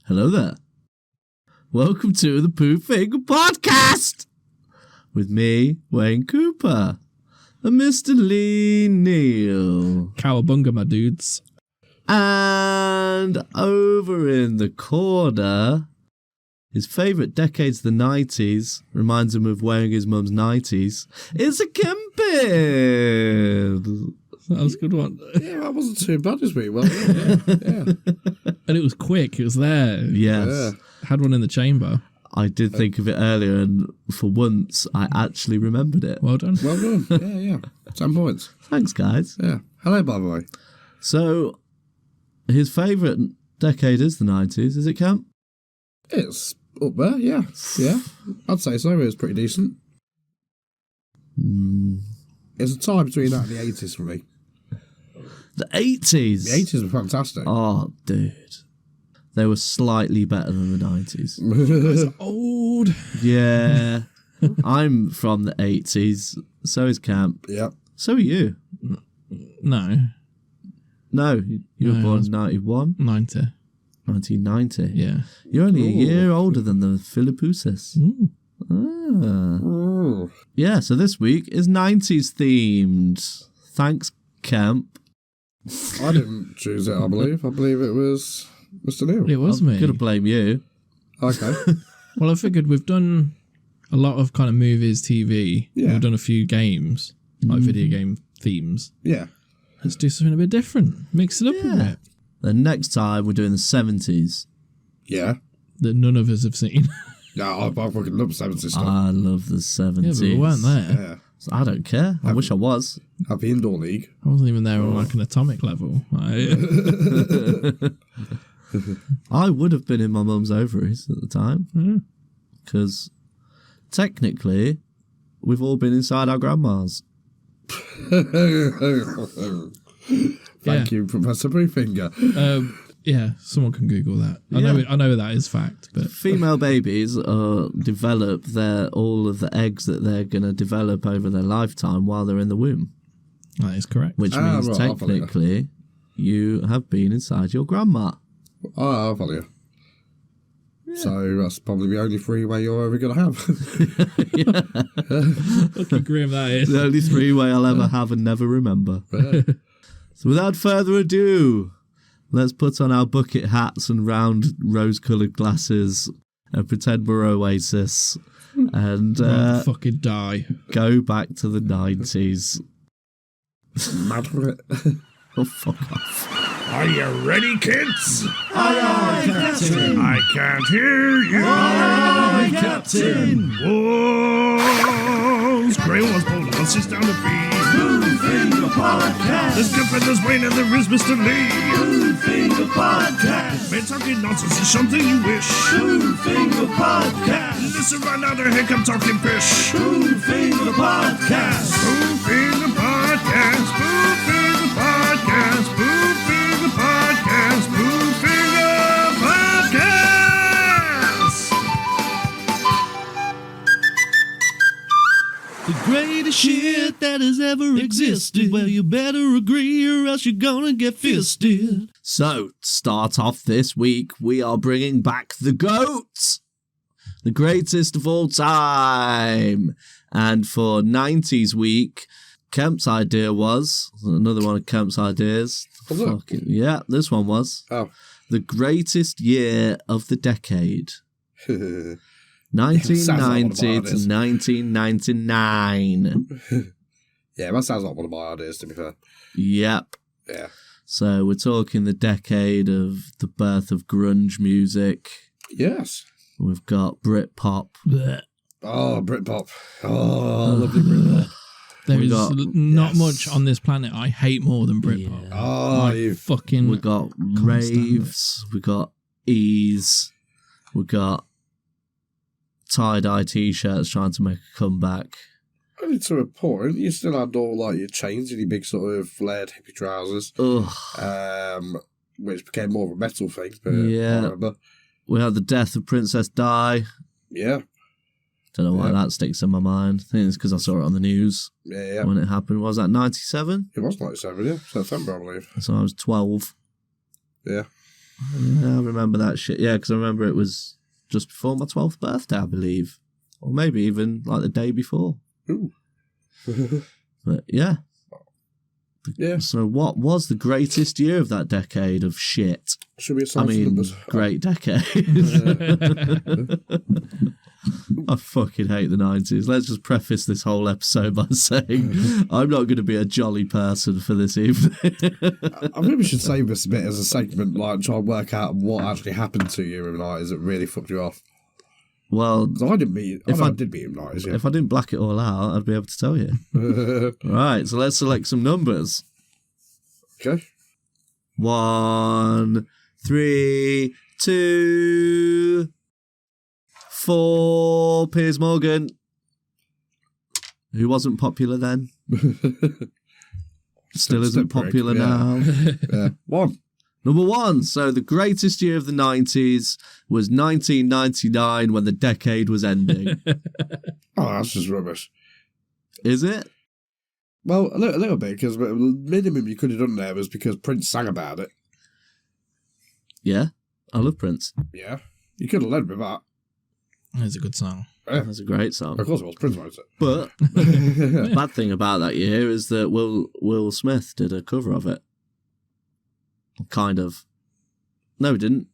Hello there. Welcome to the Poo Finger Podcast with me, Wayne Cooper, and Mr. Lee Neal. Cowabunga, my dudes. And over in the corner, his favourite decade's the 90s, reminds him of wearing his mum's 90s. It's a Kempin! That was a good one. Yeah, that wasn't too bad this week. Well, yeah. And it was quick. It was there. Yes. Yeah. Had one in the chamber. I did think of it earlier, and for once, I actually remembered it. Well done. Well done. Yeah. 10 points. Thanks, guys. Yeah. Hello, by the way. So, his favourite decade is the 90s, is it, Kemp? It's up there, yeah. Yeah. I'd say so. It was pretty decent. It's a tie between that and the 80s for me. The 80s? The 80s were fantastic. Oh, dude. They were slightly better than the 90s. It's old. Yeah. I'm from the 80s. So is Camp. Yeah. So are you. No. No, you were No, I born was- in 91. 90. 1990. Yeah. You're only a year older than the Philippoussis. Ooh. Ah. Ooh. Yeah, so this week is 90s themed. Thanks, Camp. I didn't choose it, I believe. I believe it was Mr. Neal. It was I'm me. going to blame you. Okay. Well, I figured we've done a lot of kind of movies, TV. Yeah. We've done a few games, like video game themes. Yeah. Let's do something a bit different. Mix it up a Yeah. bit. Then next time we're doing the 70s. Yeah. That none of us have seen. No, I fucking love 70s stuff. I love the 70s. Yeah, but we weren't there. Yeah. I don't care. I wish I was. Happy Indoor League. I wasn't even there on like an atomic level. I would have been in my mum's ovaries at the time. Because technically, we've all been inside our grandmas. Thank you, Professor Poo Finger. Yeah, someone can Google that. I know that is fact, but Female babies develop all of the eggs that they're going to develop over their lifetime while they're in the womb. that is correct. Which means right, I'll follow you. technically, you have been inside your grandma. Oh, I'll follow you. Yeah. So that's probably the only freeway you're ever going to have. Fucking grim that is. The only three-way I'll ever have and never remember. Yeah. So without further ado, let's put on our bucket hats and round rose-coloured glasses and pretend we're Oasis and Rather fucking die. go back to the 90s. Mad for it. Oh, fuck off. Are you ready, kids? Aye, aye, Captain. I can't hear you. Aye, Captain. Whoa! Grey was bold, once she's down to be. Poo Finger Podcast. There's Kemp and there's Wayne and there is Mr. Lee. Poo Finger Podcast. Man, talking nonsense is something you wish. Poo Finger Podcast. Listen right now, they're Kemp talking pish. Poo Finger Podcast. Poo Finger Podcast. Poo Finger Podcast. Poo Finger Podcast. Poo Finger Podcast. The greatest shit that has ever existed. Well, you better agree or else you're gonna get fisted. So, to start off this week, we are bringing back the GOAT. The greatest of all time. And for 90s week, Kemp's idea was, another one of Kemp's ideas. Was it? Yeah, this one was. Oh. The greatest year of the decade. Sounds 1990 like to 1999. Yeah, that sounds like one of my ideas, to be fair. Yep. Yeah. So we're talking the decade of the birth of grunge music. Yes. We've got Britpop. Oh, Britpop. Oh, lovely Britpop. There We is got- not much on this planet I hate more than Britpop. Oh, you Fucking. We got stand raves. We got ease. We got tie-dye t-shirts trying to make a comeback. only to a point. You still had all like your chains and your big sort of flared hippie trousers. Ugh. Which became more of a metal thing. But Yeah. I remember. We had the death of Princess Di. Yeah. Don't know why Yeah. that sticks in my mind. I think it's because I saw it on the news Yeah. when it happened. What was that, 97? It was 97, yeah. September, I believe. So I was 12. Yeah. Yeah, I remember that shit. Yeah, because I remember it was just before my 12th birthday, I believe. Or maybe even like the day before. Ooh. But yeah. Yeah. So what was the greatest year of that decade of shit? Should be a song for numbers. Great decade. I fucking hate the 90s. Let's just preface this whole episode by saying I'm not going to be a jolly person for this evening. I think we should save this a bit as a segment, like try and work out what actually happened to you in the 90s that really fucked you off. Well, 'Cause I did meet in the 90s, yeah. If I didn't black it all out, I'd be able to tell you. Right, so let's select some numbers. Okay. 1, 3, 2, 4. Piers Morgan. Who wasn't popular then? Still isn't popular now. Yeah. 1. Number 1. So the greatest year of the 90s was 1999 when the decade was ending. Oh, that's just rubbish. Is it? Well, a little bit, because the minimum you could have done there was because Prince sang about it. Yeah. I love Prince. Yeah. You could have led with that. It's a good song. Yeah. That's a great song. Of course it was. Prince wrote it. But the bad thing about that year is that Will Smith did a cover of it. Kind of. No, he didn't.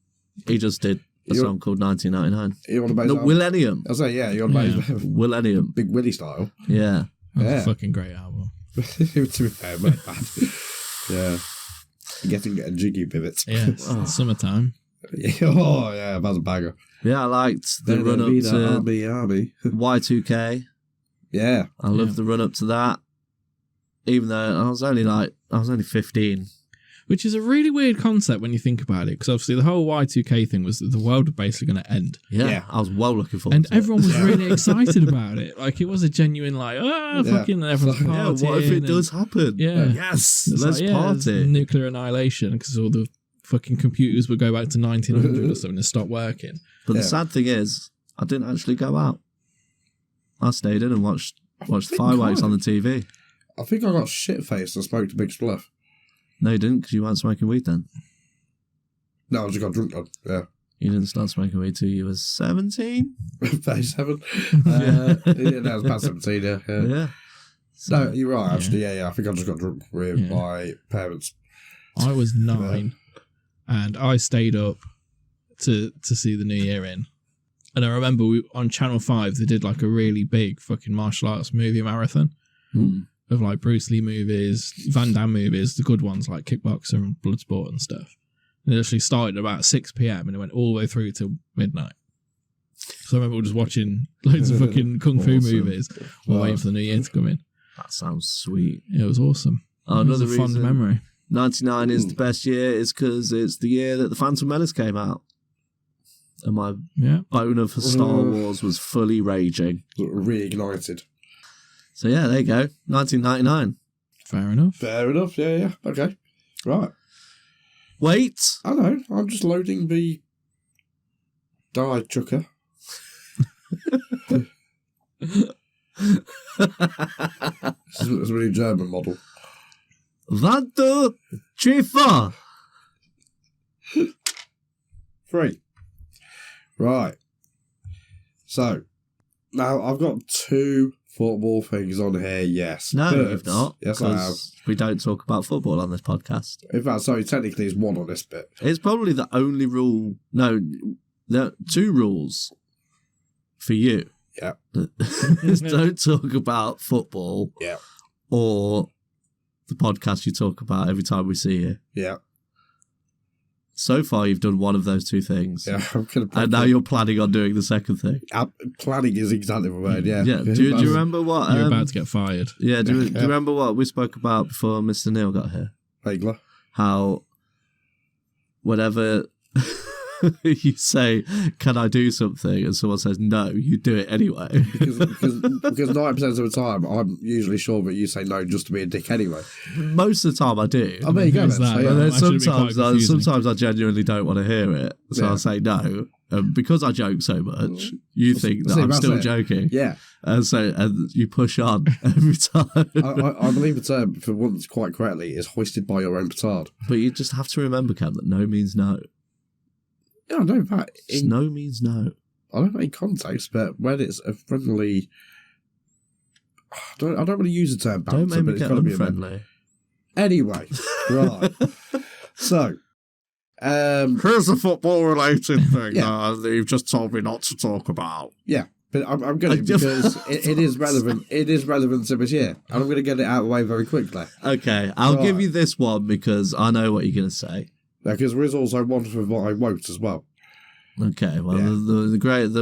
He just did a song called 1999. You want to base No, it on- Millennium. I'll say, yeah, you want to base Millennium. Big Willie style. Yeah. That's Yeah. a fucking great album. To be fair, but bad. Yeah. Getting a jiggy pivot. Yeah, it's summertime. Oh, yeah, that's a banger. Yeah, I liked the run up to Army. Y2K. Yeah. I loved the run up to that. Even though I was only 15. Which is a really weird concept when you think about it, because obviously the whole Y2K thing was that the world was basically going to end. Yeah, I was well looking forward And to it. everyone was really excited about it. Like, it was a genuine, like, fucking everyone's Yeah, partying. what if it and- does happen? Yeah. Yes, It's let's like, it's party. nuclear annihilation, because all the fucking computers would go back to 1900 or something and stop working. But Yeah. the sad thing is, I didn't actually go out. I stayed in and watched the think fireworks I- on the TV. I think I got shit-faced and smoked a big spliff. No, you didn't, because you weren't smoking weed then. No, I just got drunk then. Yeah. You didn't start smoking weed till you were 17? 37. Yeah, that was about 17, yeah. Yeah. No, you're right, actually. Yeah. I think I just got drunk with Yeah. my parents. I was 9 and I stayed up to see the New Year in. And I remember on Channel 5, they did like a really big fucking martial arts movie marathon of like Bruce Lee movies, Van Damme movies, the good ones like Kickboxer and Bloodsport and stuff. And it actually started at about 6 p.m. and it went all the way through till midnight. So I remember just watching loads of fucking kung fu Awesome. movies while waiting for the New Year to come in. That sounds sweet. It was awesome. Oh, It was another a fond reason memory. 99 is the best year is because it's the year that The Phantom Menace came out. And my Yeah. boner for Star Wars was fully raging. Reignited. So yeah, there you go. 1999. Fair enough. Fair enough, yeah. Okay. Right. Wait. I know, I'm just loading the die chucker. This is a really German model. Vanto Chifa. 3. Right. So, now I've got 2 football things on here, yes. No, but- you've not. Yes, I have. 'cause we don't talk about football on this podcast. In fact, sorry, technically it's 1 on this bit. It's probably the only rule. No, there are 2 rules for you. Yeah. Is don't talk about football. Yeah. Or the podcast you talk about every time we see you. Yeah. So far, you've done one of those 2 things. Yeah, I'm going to And now you're planning on doing the second thing. planning is exactly the word, yeah. Yeah. Do you remember what? You're about to get fired. Yeah. Do you remember what we spoke about before Mr. Neal got here? Vaguely. How whenever you say, "Can I do something?" and someone says no, you do it anyway. Because 90% of the time, I'm usually sure that you say no just to be a dick anyway. Most of the time, I do. Oh, there you go. Is then. that- So, And yeah. then Actually, it'd be quite confusing. sometimes I genuinely don't want to hear it, so Yeah. I'll say no. And because I joke so much, you think that See, I'm that's still it. joking. Yeah. And you push on every time. I believe the term, for once quite correctly, is hoisted by your own petard. But you just have to remember, Cam, that no means no. Yeah, I know that. No means no. I don't know in context, but when it's a friendly... I don't really use the term banter, Don't make but me it's get got to be unfriendly. Anyway, right. So, Here's a football-related thing Yeah. that you've just told me not to talk about. yeah, but I'm going to, because it is relevant. It is relevant to this year. And I'm going to get it out of the way very quickly. Okay, I'll give Right. you this one because I know what you're going to say. Because there is also one for what I wrote as well. Okay, well, Yeah.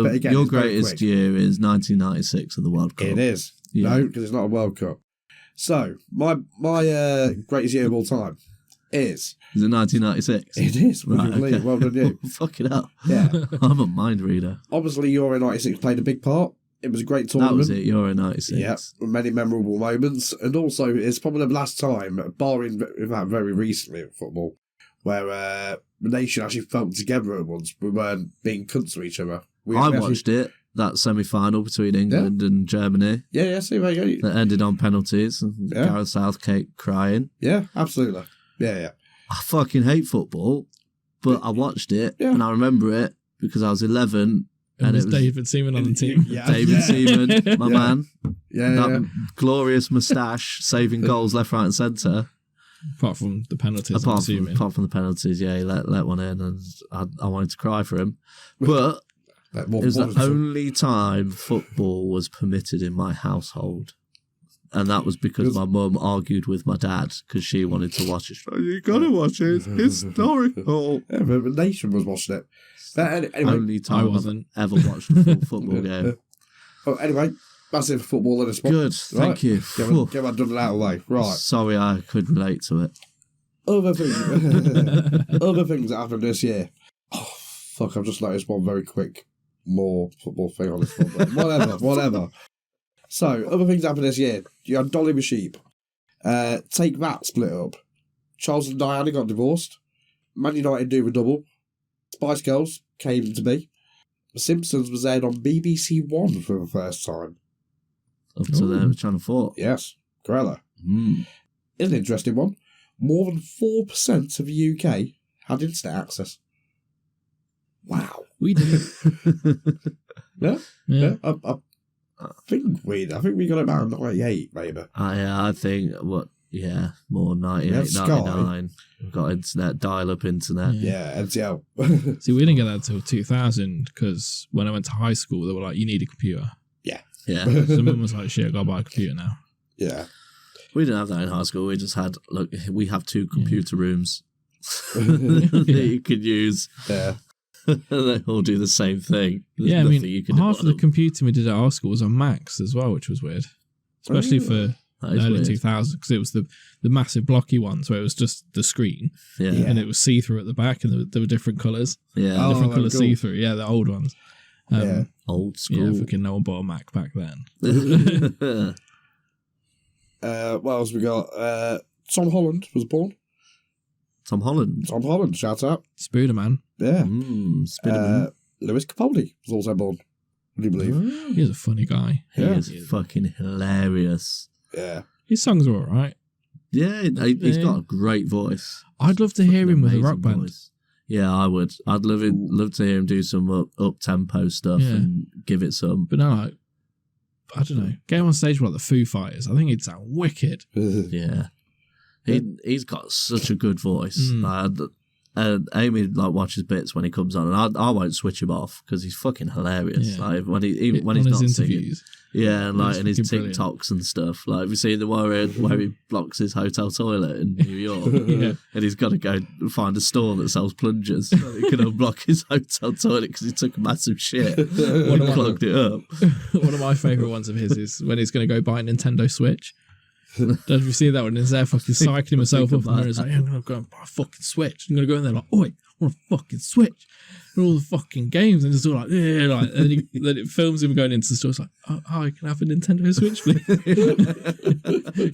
But again, your it's very greatest quick. year is 1996 of the World Cup. It is. Yeah. No, because it's not a World Cup. So, my greatest year of all time is... Is it 1996? It is. Would Right, you believe? okay. Well done, you. Fucking hell. Yeah. I'm a mind reader. Obviously, Euro 96 played a big part. It was a great tournament. That was it, Euro 96. Yeah, many memorable moments. And also, it's probably the last time, barring that very recently in football, where the nation actually felt together at once. We weren't being cunts to each other. I watched it, that semi-final between England and Germany Yeah, see, there you go. that ended on penalties and Yeah. Gareth Southgate crying. Yeah, absolutely. Yeah. I fucking hate football, but I watched it Yeah. and I remember it because I was 11 And there's David Seaman on the team. Yeah. David Seaman, my Yeah. man, Yeah, that glorious moustache, saving goals left, right and centre. Apart from the penalties, I'm assuming. Apart from the penalties, yeah, he let one in and I wanted to cry for him. But it was the only time football was permitted in my household. And that was because my mum argued with my dad because she wanted to watch it. Oh, you got to watch it. It's historical. Yeah, but the nation was watching it. But anyway, Only time I wasn't. I've ever watched a full football game. oh, anyway, that's it for football in this one. Good, thank you. Get that done out of the way. Right. Sorry I could relate to it. Other things that happened this year. Oh, fuck, I've just noticed one very quick more football thing on this one. But whatever. So, other things happened this year. You had Dolly the Sheep. Take That split up. Charles and Diana got divorced. Man United do the double. Spice Girls came to be. The Simpsons was aired on BBC One for the first time. Up to the Channel 4. Yes, Corella. Mm. It's an interesting one. More than 4% of the UK had internet access. Wow. We did. Yeah. Yeah. I think we got it about 98, maybe. I think, more 98, Sky. 99. We've got internet, dial-up internet. Yeah, NTL. See, we didn't get that until 2000 because when I went to high school, they were like, you need a computer. Yeah. So mum was like, shit, I gotta buy a computer now. Yeah. We didn't have that in high school. We just had, we have 2 computer rooms that you could use. Yeah. They all do the same thing. There's Yeah, I nothing mean, you can do half on of the them. computing we did at our school was on Macs as well, which was weird. Especially for That is early weird. 2000s, because it was the massive blocky ones where it was just the screen Yeah. and it was see-through at the back and there were different colours. Yeah. Oh, Different colour cool. see-through. Yeah, the old ones. Yeah. Old Yeah, school. fucking no one bought a Mac back then. What else we got? Tom Holland was born. Tom Holland. Tom Holland, shout out. Spooderman. Yeah. Spiderman. Lewis Capaldi was also born. Would you believe? He's a funny guy. He Yeah. is fucking hilarious. Yeah. His songs are alright. Yeah, he's got a great voice. I'd love to hear him with a Amazing rock band. voice. Yeah, I would. I'd love to hear him do some up tempo stuff Yeah. and give it some. But no, like, I don't know. Get him on stage with like the Foo Fighters. I think it'd sound wicked. Yeah, he's got such a good voice. Mm. Amy watches bits when he comes on, and I won't switch him off because he's fucking hilarious. Yeah. Like when On he's his not singing. interviews. Yeah, and He's in his fucking brilliant. TikToks and stuff. Like, have you seen the one where he blocks his hotel toilet in New York? Yeah. And he's got to go find a store that sells plungers so he can unblock his hotel toilet because he took a massive shit and clogged it up. One of my favourite ones of his is when he's going to go buy a Nintendo Switch. Don't you see that one? He's there fucking psyching himself up, and then he's like, yeah, I'm going to go and buy a fucking Switch. I'm going to go in there like, oi, I want a fucking Switch. And all the fucking games, and it's all like, yeah, like, and then it films him going into the store. It's like, oh, hi, can I have a Nintendo Switch, please?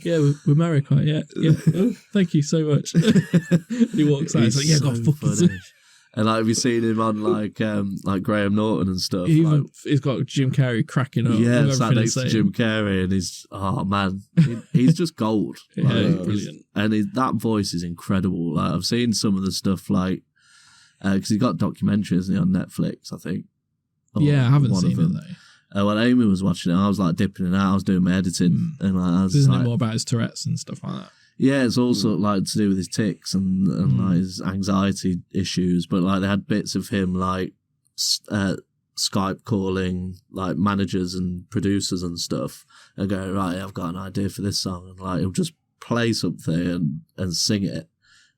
Yeah, we're married, right? Yeah. Thank you so much. And he walks out. He's like, yeah, got a fucking Switch. And have you seen him on like Graham Norton and stuff? He's got Jim Carrey cracking up. Yeah, with sat everything next he's to saying. Jim Carrey, and he's just gold. Yeah, he's Like, brilliant. and that voice is incredible. Like, I've seen some of the stuff like Because he's got documentaries, isn't he, on Netflix, I think. Yeah, I haven't one of seen it them. though. When Amy was watching it, I was like dipping in and out. I was doing my editing, and like, I was Isn't like, it more about his Tourette's and stuff like that? yeah, it's also like to do with his tics and like his anxiety issues. But like they had bits of him like Skype calling like managers and producers and stuff, and going, right, I've got an idea for this song, and like he'll just play something and sing it,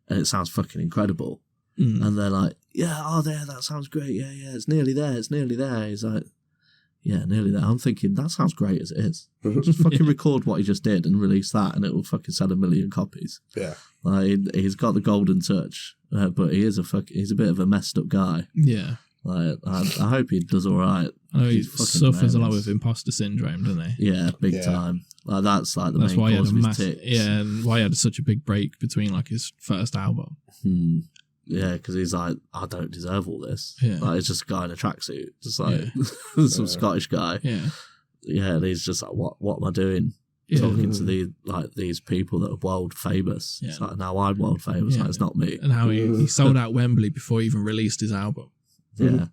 and it sounds fucking incredible. And they're like, yeah, oh, there, that sounds great. Yeah, it's nearly there. It's nearly there. He's like, yeah, nearly there. I'm thinking, that sounds great as it is. Just fucking record what he just did and release that, and it will fucking sell 1 million copies. Yeah. Like, he's got the golden touch, but he's a bit of a messed up guy. Yeah. Like, I hope he does all right. I know he He's fucking suffers a lot hilarious. with imposter syndrome, doesn't he? Yeah, big time. Like, that's like the That's main why he had cause a of his massive, tics. yeah, and why he had such a big break between like his first album. Yeah, because he's like, I don't deserve all this. Yeah. Like, it's just a guy in a tracksuit, just like some Scottish guy. Yeah. Yeah, and he's just like, what am I doing? Yeah. Talking to these people that are world famous. Yeah. It's like, now I'm world famous. Yeah. Like, it's not me. And how he sold out Wembley before he even released his album. Yeah.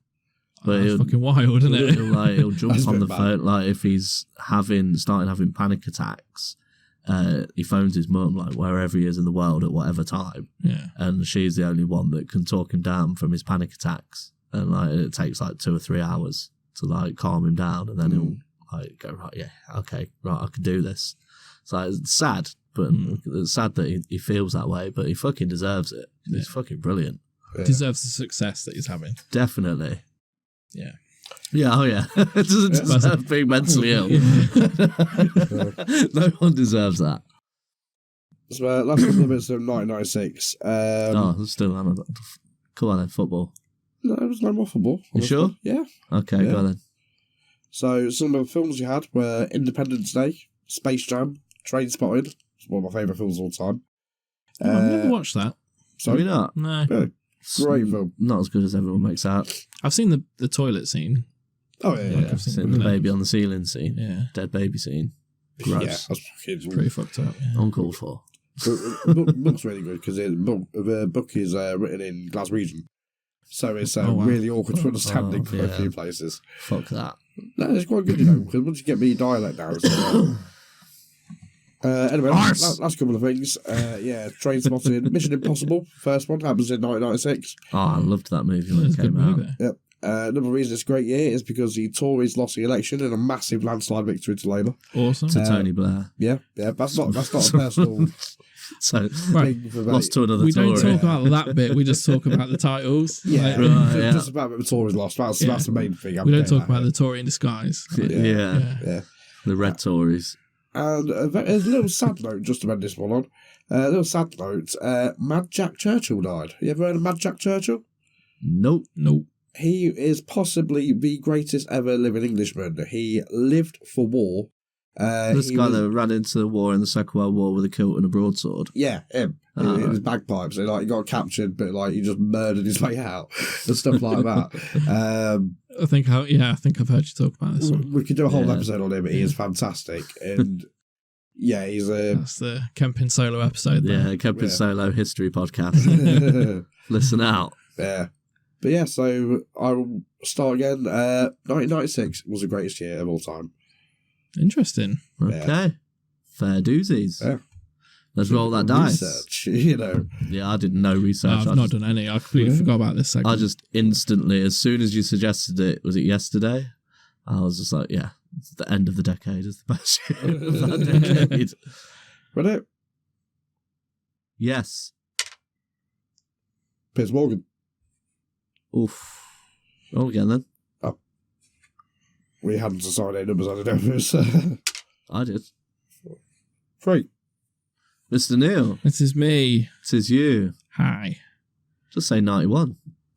But That's fucking wild, isn't it? He'll jump That's a on bit the mad. phone. Like, if he's starting having panic attacks, he phones his mum, like, wherever he is in the world at whatever time. Yeah. And she's the only one that can talk him down from his panic attacks. And like, it takes like 2 or 3 hours to like calm him down, and then he'll like go, right, yeah, okay, right, I can do this. So it's sad, but it's sad that he feels that way, but he fucking deserves it. He's fucking brilliant. Yeah. Deserves the success that he's having. Definitely. Yeah. Yeah, oh yeah. It doesn't deserve being mentally ill. No one deserves that. So, last couple of minutes of 1996. Still, come on then, football. No, it was no more football. You sure? Yeah. Okay, Yeah. go on then. So, some of the films you had were Independence Day, Space Jam, Train Spotted. It's one of my favourite films of all time. I've never watched that. Maybe not. No. Yeah, great film. Not as good as everyone makes out. I've seen the toilet scene. Oh, yeah. I've seen Seen the baby on the ceiling scene. Yeah. Dead baby scene. Yeah, Gross. that's fucking Pretty fucked up. Yeah. Uncalled for. The book's really good because the book is written in Glaswegian. So it's Oh, wow. really awkward to understanding for a yeah. few places. Fuck that. No, it's quite good, because once you get me dialect now, it's anyway, last couple of things. Train Spotting, Mission Impossible, first one, happens in 1996. Oh, I loved that movie when It's it a good came out. movie. Yep. Another reason it's a great year is because the Tories lost the election in a massive landslide victory to Labour. Awesome. To Tony Blair. Yeah, that's not a personal So, thing for me. lost to another We Tory. don't talk about that bit. We just talk about the titles. Yeah, Like, Right, yeah. just about the Tories lost. That's the main thing. we don't talk about the Tory in disguise. Yeah. Yeah. The Red Tories. And there's a little sad note just to end this one on. A little sad note. Mad Jack Churchill died. You ever heard of Mad Jack Churchill? Nope. He is possibly the greatest ever living Englishman. He lived for war. This guy that ran into the war in the Second World War with a kilt and a broadsword. Yeah, him. In his bagpipes. And, he got captured, but he just murdered his way out and stuff like that. I think I've heard you talk about this one. We could do a whole episode on him. He is fantastic. And yeah, he's That's the Kemp Solo episode. Yeah, Kemp Solo History Podcast. Listen out. Yeah. But yeah, so I'll start again. 1996 was the greatest year of all time. Interesting. Okay. Fair doozies. Yeah. Let's roll that dice. Research, Yeah, I did no research. I've not done any. I completely forgot about this segment. I just instantly, as soon as you suggested it, was it yesterday? I was just like, yeah, it's the end of the decade is the best year of that decade. Ready? Yes. Piers Morgan. Oof. Roll again then. We hadn't decided any numbers, I don't know if it was... I did. 3. Mr. Neal, This is me. this is you. Hi. Just say 91.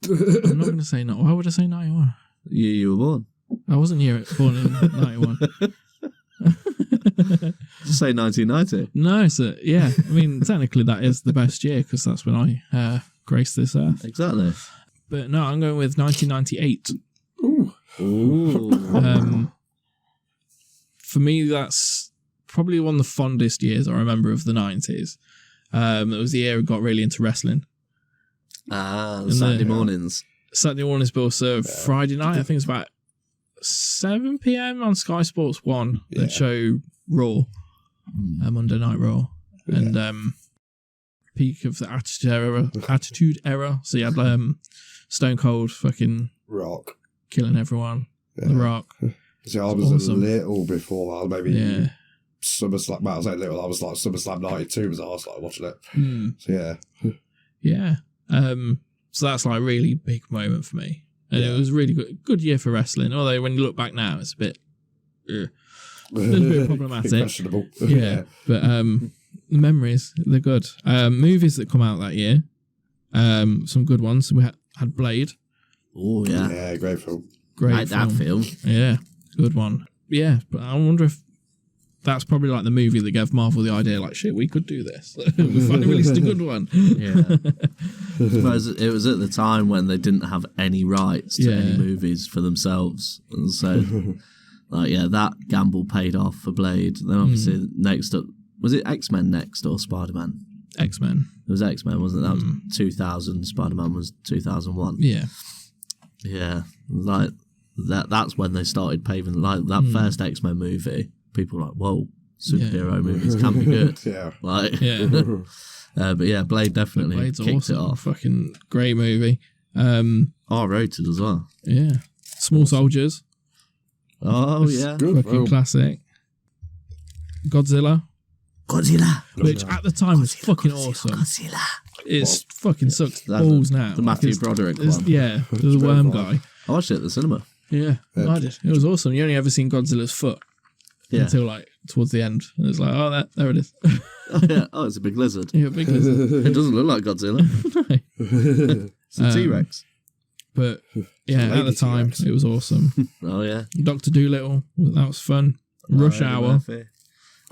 I'm not going to say no. Why would I say 91? You were born. I wasn't born in 91. Just say 1990. No, so yeah. I mean, technically that is the best year because that's when I graced this earth. Exactly. But no, I'm going with 1998. Ooh. Ooh. For me, that's probably one of the fondest years I remember of the 90s. It was the year I got really into wrestling. Saturday mornings. Saturday mornings, but also Friday night. I think it's about 7 p.m. on Sky Sports 1. They show Raw, Monday Night Raw, and peak of the Attitude Era. So you had Stone Cold fucking Rock killing everyone. The Rock. See, I was a little before that, maybe SummerSlam. Well, I was a little. I was like SummerSlam '92 was I started watching it. So yeah. So that's like a really big moment for me, and it was really good year for wrestling. Although when you look back now, it's a bit problematic. Questionable. Yeah, but the memories, they're good. Movies that come out that year, some good ones. We had Blade. Oh yeah, yeah, great film. Great that film. Yeah, good one. Yeah, but I wonder if that's probably like the movie that gave Marvel the idea, like, shit, we could do this. We finally released a good one. Yeah. It was at the time when they didn't have any rights to any movies for themselves. And so, that gamble paid off for Blade. Then obviously next up, was it X-Men next or Spider-Man? X-Men. It was X-Men, wasn't it? That was 2000. Spider-Man was 2001. Yeah. Yeah. Like, that's when they started paving, like, that first X-Men movie. People were like, whoa, superhero movies can be good. But yeah, Blade definitely Blade's kicked awesome. it off. Fucking great movie. R-rated as well. Yeah. Small Soldiers. Oh, yeah. Good fucking classic. Godzilla. Which at the time was fucking awesome. Godzilla. It's fucking sucks balls now. The Matthew Broderick one. Yeah, the worm guy. I watched it at the cinema. Yeah, I did. It was awesome. You only ever seen Godzilla's foot until like towards the end. And it's like, oh, there it is. Oh, it's a big lizard. Yeah, big lizard. It doesn't look like Godzilla. No. It's a T-Rex. But yeah, at the time, T-Rex. it was awesome. Oh, yeah. Dr. Dolittle, that was fun. Rush Hour.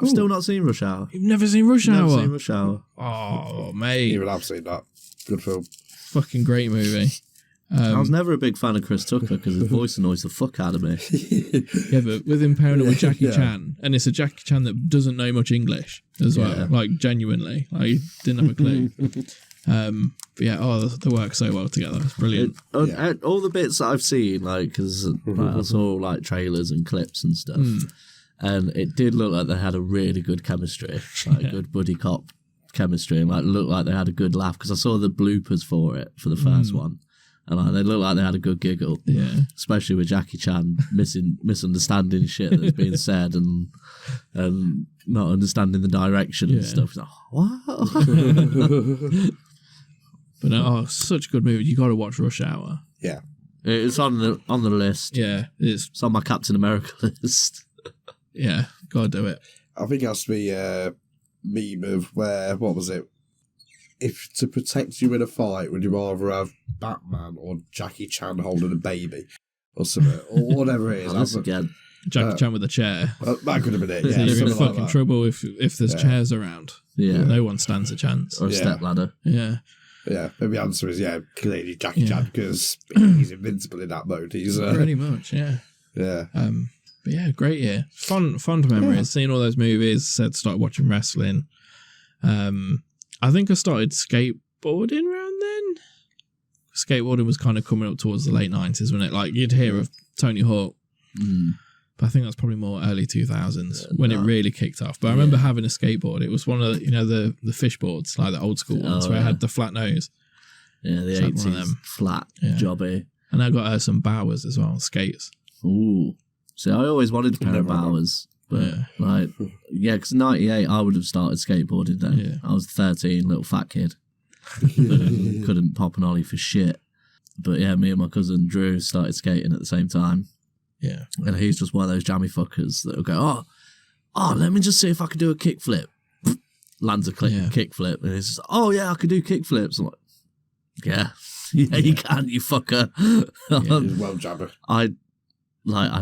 I've still not seen Rush Hour. You've never seen Rush Hour? Never seen Rush Hour. Oh, mate. Even I've seen that. Good film. Fucking great movie. I was never a big fan of Chris Tucker because his voice annoys the fuck out of me. Yeah, but with him pairing up with Jackie Chan, and it's a Jackie Chan that doesn't know much English as well, like genuinely, like he didn't have a clue. But yeah, they work so well together. It's brilliant. All the bits that I've seen, like, because I saw like trailers and clips and stuff, and it did look like they had a really good chemistry, like good buddy cop chemistry, and like looked like they had a good laugh. Because I saw the bloopers for it for the first one. And like, they looked like they had a good giggle, especially with Jackie Chan misunderstanding shit that's being said and not understanding the direction and stuff. He's like, what? But such a good movie. You got to watch Rush Hour. Yeah, it's on the list. Yeah, it's on my Captain America list. Yeah, gotta do it. I think it has to be a meme of what was it? If to protect you in a fight, would you rather have Batman or Jackie Chan holding a baby or something, or whatever it is? This again. Jackie Chan with a chair. That could have been it. Yeah, you're in fucking like trouble if there's chairs around. Yeah, no one stands a chance. Or a step ladder. Yeah. Yeah, maybe the answer is clearly Jackie Chan because he's invincible in that mode. He's pretty much, yeah. But yeah, great year. Fond memories. Seeing all those movies. Started watching wrestling. I think I started skateboarding around then. Skateboarding was kind of coming up towards the late 90s, wasn't it? Like, you'd hear of Tony Hawk. But I think that's probably more early 2000s when it really kicked off. But I remember having a skateboard. It was one of the, the fish boards, like the old school ones, where it had the flat nose. Yeah, the 80s flat jobby. And I got some Bowers as well, skates. Ooh. See, I always wanted a pair of Bowers. But, because 98, I would have started skateboarding then. Yeah. I was 13, little fat kid. Couldn't pop an ollie for shit. But yeah, me and my cousin Drew started skating at the same time. Yeah. And he's just one of those jammy fuckers that'll go, oh, let me just see if I can do a kickflip. Lands a kickflip. And he's just, oh yeah, I can do kickflips. I'm like, yeah, you can, you fucker. He's well jabber. I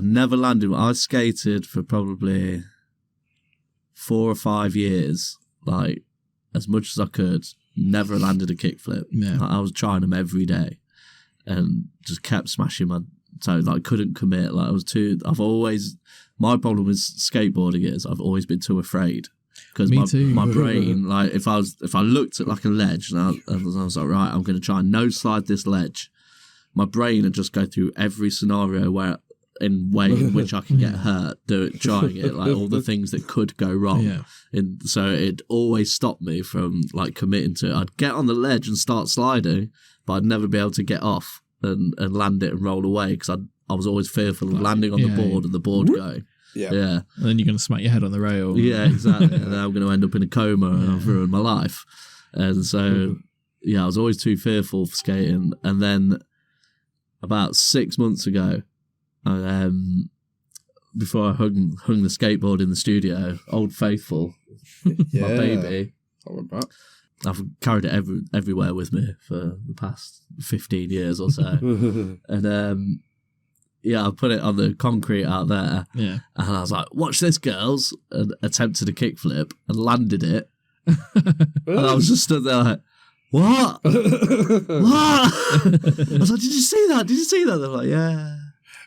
never landed. I skated for probably 4 or 5 years, like as much as I could. Never landed a kickflip. Yeah. I was trying them every day, and just kept smashing my toes. Like couldn't commit. Like I was too. My problem with skateboarding is I've always been too afraid. Because Me too. my brain, like if I looked at like a ledge and I was like, right, I'm going to try and no slide this ledge, my brain would just go through every scenario in which I can get hurt, trying it, like all the things that could go wrong. Yeah. So it always stopped me from like committing to it. I'd get on the ledge and start sliding, but I'd never be able to get off and land it and roll away because I was always fearful of landing on the board and the board going. Yeah. Yeah. And then you're going to smack your head on the rail. Yeah, exactly. And then I'm going to end up in a coma and I've ruined my life. And so, yeah, I was always too fearful for skating. And then about 6 months ago, before I hung the skateboard in the studio, Old Faithful, my baby, I've carried it everywhere with me for the past 15 years or so. And I put it on the concrete out there. Yeah. And I was like, watch this, girls, and attempted a kickflip and landed it. And I was just stood there like, what? What? I was like, did you see that? Did you see that? They're like, yeah.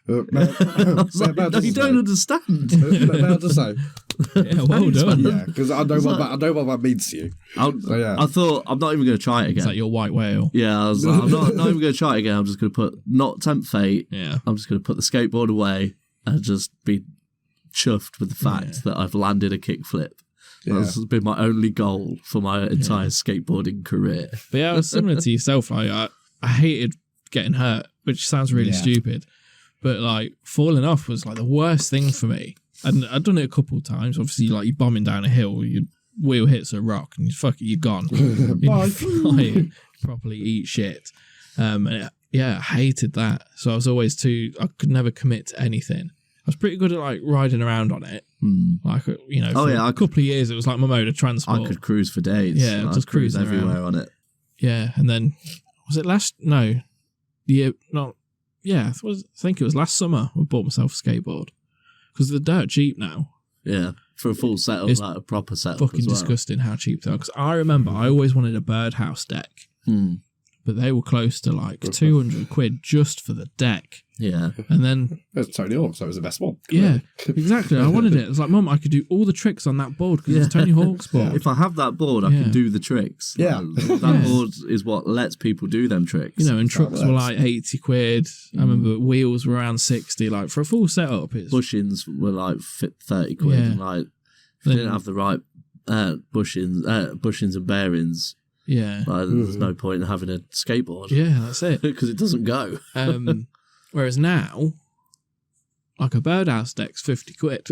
I was like, no, you don't understand. About to say. Yeah, well done. Yeah, because I know what that means to you. I thought, I'm not even going to try it again. It's like your white whale. Yeah, I was like, I'm not even going to try it again. I'm just going to not tempt fate. Yeah. I'm just going to put the skateboard away and just be chuffed with the fact that I've landed a kickflip. Yeah. That's been my only goal for my entire skateboarding career. But yeah, I was similar to yourself. Like, I hated getting hurt, which sounds really stupid. But like falling off was like the worst thing for me. And I'd done it a couple of times. Obviously, like you're bombing down a hill, your wheel hits a rock, and you're gone. You're flying, properly eat shit. I hated that. So I was always I could never commit to anything. I was pretty good at like riding around on it. Like, you know, for a couple of years, it was like my mode of transport. I could cruise for days. Yeah, I'd just cruise everywhere around. on it. Yeah, and then was it I think it was last summer I bought myself a skateboard because they're dirt cheap now. Yeah, for a full setup, like a proper setup. Fucking as well. disgusting how cheap they are. Because I remember I always wanted a birdhouse deck, but they were close to like 200 quid just for the deck. Yeah, and then it's Tony Hawk, so it was the best one. Yeah, exactly. I wanted it. It was like, Mum, I could do all the tricks on that board because it's Tony Hawk's board. If I have that board, I can do the tricks. Yeah, that board is what lets people do them tricks. You know, and trucks were like 80 quid. I remember wheels were around 60. Like for a full setup, bushings were like 30 quid. Yeah. And like if you didn't have the right bushings and bearings. Yeah, like, there's no point in having a skateboard. Yeah, that's it because it doesn't go. Whereas now, like a birdhouse deck's 50 quid.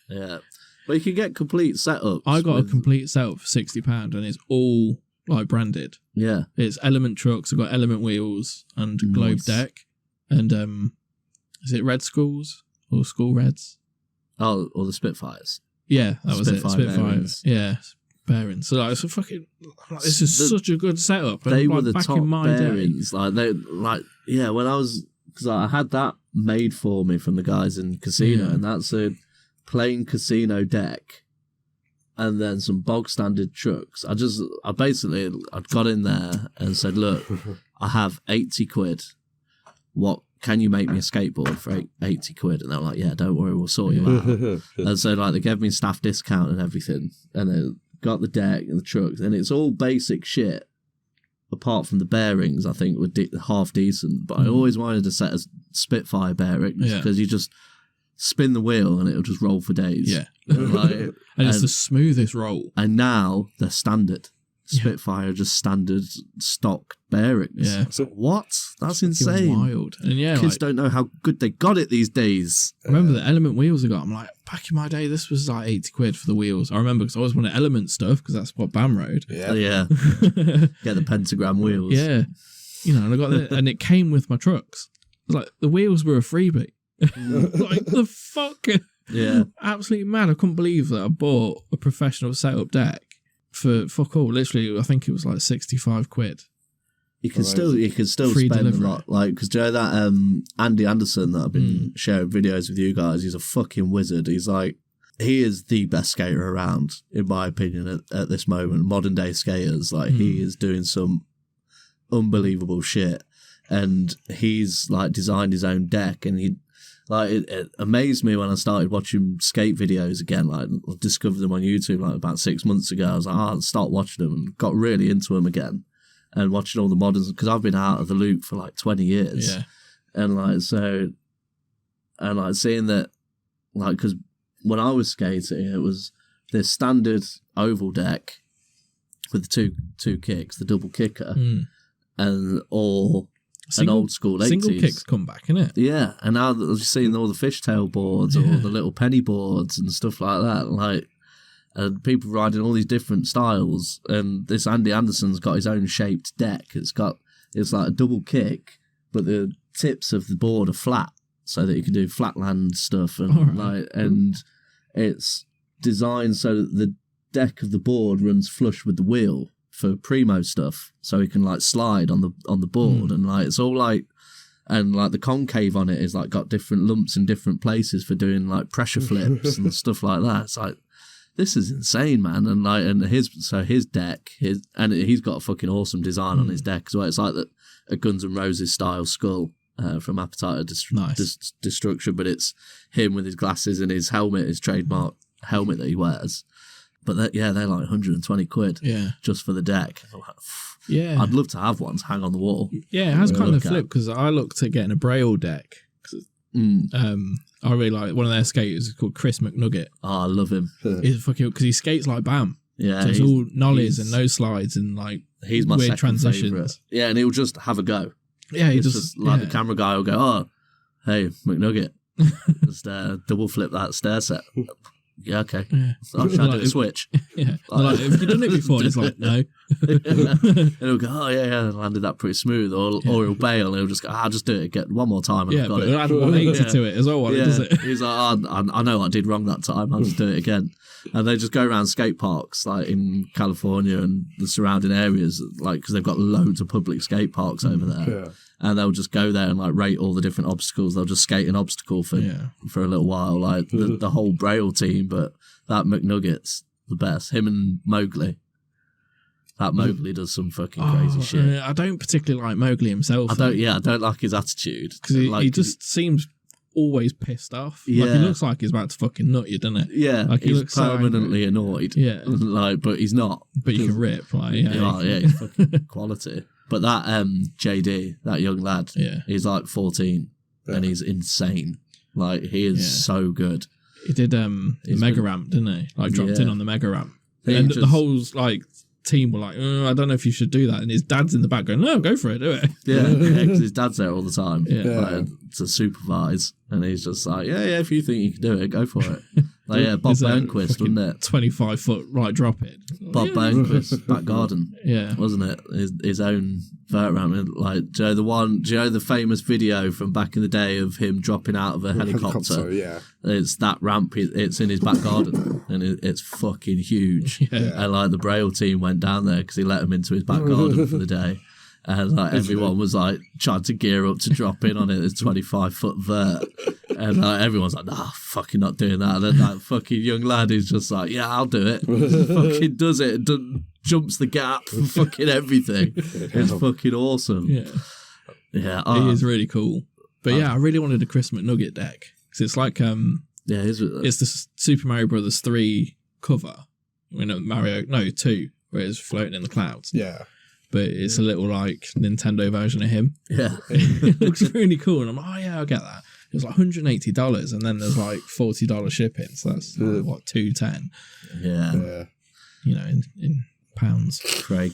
Yeah. But you can get complete setups. I got a complete setup for £60 and it's all like branded. Yeah. It's Element trucks, I've got Element wheels and Globe deck. And is it Red Schools or School Reds? Oh, or the Spitfires. Yeah, that was it. Spitfires. Yeah. Bearings. So like, it's a fucking. Like, this is such a good setup. And they like, were the back top in my bearings. day, like they, like when I was, because I had that made for me from the guys in Casino, and that's a plain Casino deck, and then some bog standard trucks. I'd got in there and said, look, I have 80 quid. What? Can you make me a skateboard for 80 quid? And they were like, yeah, don't worry, we'll sort you out. And so like they gave me staff discount and everything, and they got the deck and the trucks, and it's all basic shit apart from the bearings. I think were half decent, but I always wanted to set a Spitfire bearings because you just spin the wheel and it'll just roll for days. Yeah. and it's the smoothest roll. And now they're standard. Spitfire just standard stock bearings. Yeah. So what? That's insane. Wild. And kids don't know how good they got it these days. I remember the Element wheels I got. I'm like, back in my day, this was like 80 quid for the wheels. I remember because I always wanted Element stuff because that's what BAM rode. Yeah. Get the pentagram wheels. Yeah. You know, and I got it, and it came with my trucks. It was like the wheels were a freebie. Like the fuck. Yeah. Absolutely mad. I couldn't believe that I bought a professional setup deck for fuck all. Literally, I think it was like 65 quid. You can still Free spend delivery. a lot. Like, because do you know that Andy Anderson that I've been sharing videos with you guys, he's a fucking wizard. He's like, he is the best skater around, in my opinion, at this moment. Modern day skaters, like he is doing some unbelievable shit. And he's like designed his own deck, and Like, it amazed me when I started watching skate videos again. Like, I discovered them on YouTube like about 6 months ago. I was like, I'll start watching them, and got really into them again. And watching all the moderns, because I've been out of the loop for like 20 years. Yeah. And like, so, and like seeing that, like, because when I was skating, it was this standard oval deck with the two kicks, the double kicker, and or an old school 80s. Single kicks come back, innit? Yeah, and now that I've seen all the fishtail boards or the little penny boards and stuff like that, like, and people riding all these different styles, and this Andy Anderson's got his own shaped deck. It's like a double kick, but the tips of the board are flat, so that you can do flatland stuff, and and it's designed so that the deck of the board runs flush with the wheel for primo stuff, so he can like slide on the board, and like it's all like, and like the concave on it is like got different lumps in different places for doing like pressure flips and stuff like that. It's like, this is insane, man. And like, and his deck, and he's got a fucking awesome design on his deck as well. It's like a Guns N' Roses style skull from Appetite of Destruction, but it's him with his glasses and his helmet, his trademark helmet that he wears. But they're like 120 quid just for the deck. Yeah. I'd love to have one to hang on the wall. Yeah, it has kind of flipped, because I looked at getting a Braille deck. I really like one of their skaters called Chris McNugget. Oh, I love him. He's fucking, because he skates like Bam. Yeah. So it's all nollies and no slides and like he's my weird transitions. Favorite. Yeah, and he'll just have a go. Yeah, he just like the camera guy will go, oh, hey, McNugget, just double flip that stair set. Yeah, okay. Yeah. I'll try to do a switch. Yeah. Like, have you done it before? And it's like, no. And he'll go, oh, yeah, landed that pretty smooth. Or he'll bail and he'll just go, I'll just do it again one more time. And I've got but it'll add 180 to it as well while it does it. He's like, I know what I did wrong that time. I'll just do it again. And they just go around skate parks, like in California and the surrounding areas, like, because they've got loads of public skate parks over there. Yeah. And they'll just go there and like rate all the different obstacles. They'll just skate an obstacle for a little while, like the whole Braille team. But that McNugget's the best. Him and Mowgli. That Mowgli does some fucking crazy shit. I don't particularly like Mowgli himself. I don't like his attitude, because he just seems always pissed off. Yeah. Like, he looks like he's about to fucking nut you, doesn't it? Yeah, like he looks permanently so annoyed. Yeah, like, but he's not. But you can rip, like, he's fucking quality. But that JD, that young lad, he's like 14 and he's insane. Like, he is so good. He did the mega ramp, didn't he? Like, dropped in on the mega ramp. And the whole like team were like, I don't know if you should do that. And his dad's in the back going, no, go for it, do it. Yeah, because his dad's there all the time to supervise. And he's just like, yeah, if you think you can do it, go for it. Like, Bob Burnquist, wasn't it? 25-foot right drop it. Bob Burnquist, back garden, wasn't it? His own vert ramp. Like, do you know the famous video from back in the day of him dropping out of a helicopter? Yeah, it's that ramp. It's in his back garden, and it's fucking huge. Yeah. And like the Braille team went down there because he let him into his back garden for the day. And like everyone was like trying to gear up to drop in on it. It's 25-foot vert, and everyone's like, "Nah, fucking not doing that." And then that fucking young lad is just like, "Yeah, I'll do it." Fucking does it. Jumps the gap. Fucking everything. It's fucking awesome. Yeah. He is really cool. But I really wanted a Chris McNugget deck, because it's like it's the Super Mario Brothers 3 cover. Mario 2, where it's floating in the clouds. Yeah. But it's a little like Nintendo version of him. Yeah. It looks really cool. And I'm like, I'll get that. It was like $180, and then there's like $40 shipping. So that's like, $210. Yeah. In pounds. Cray.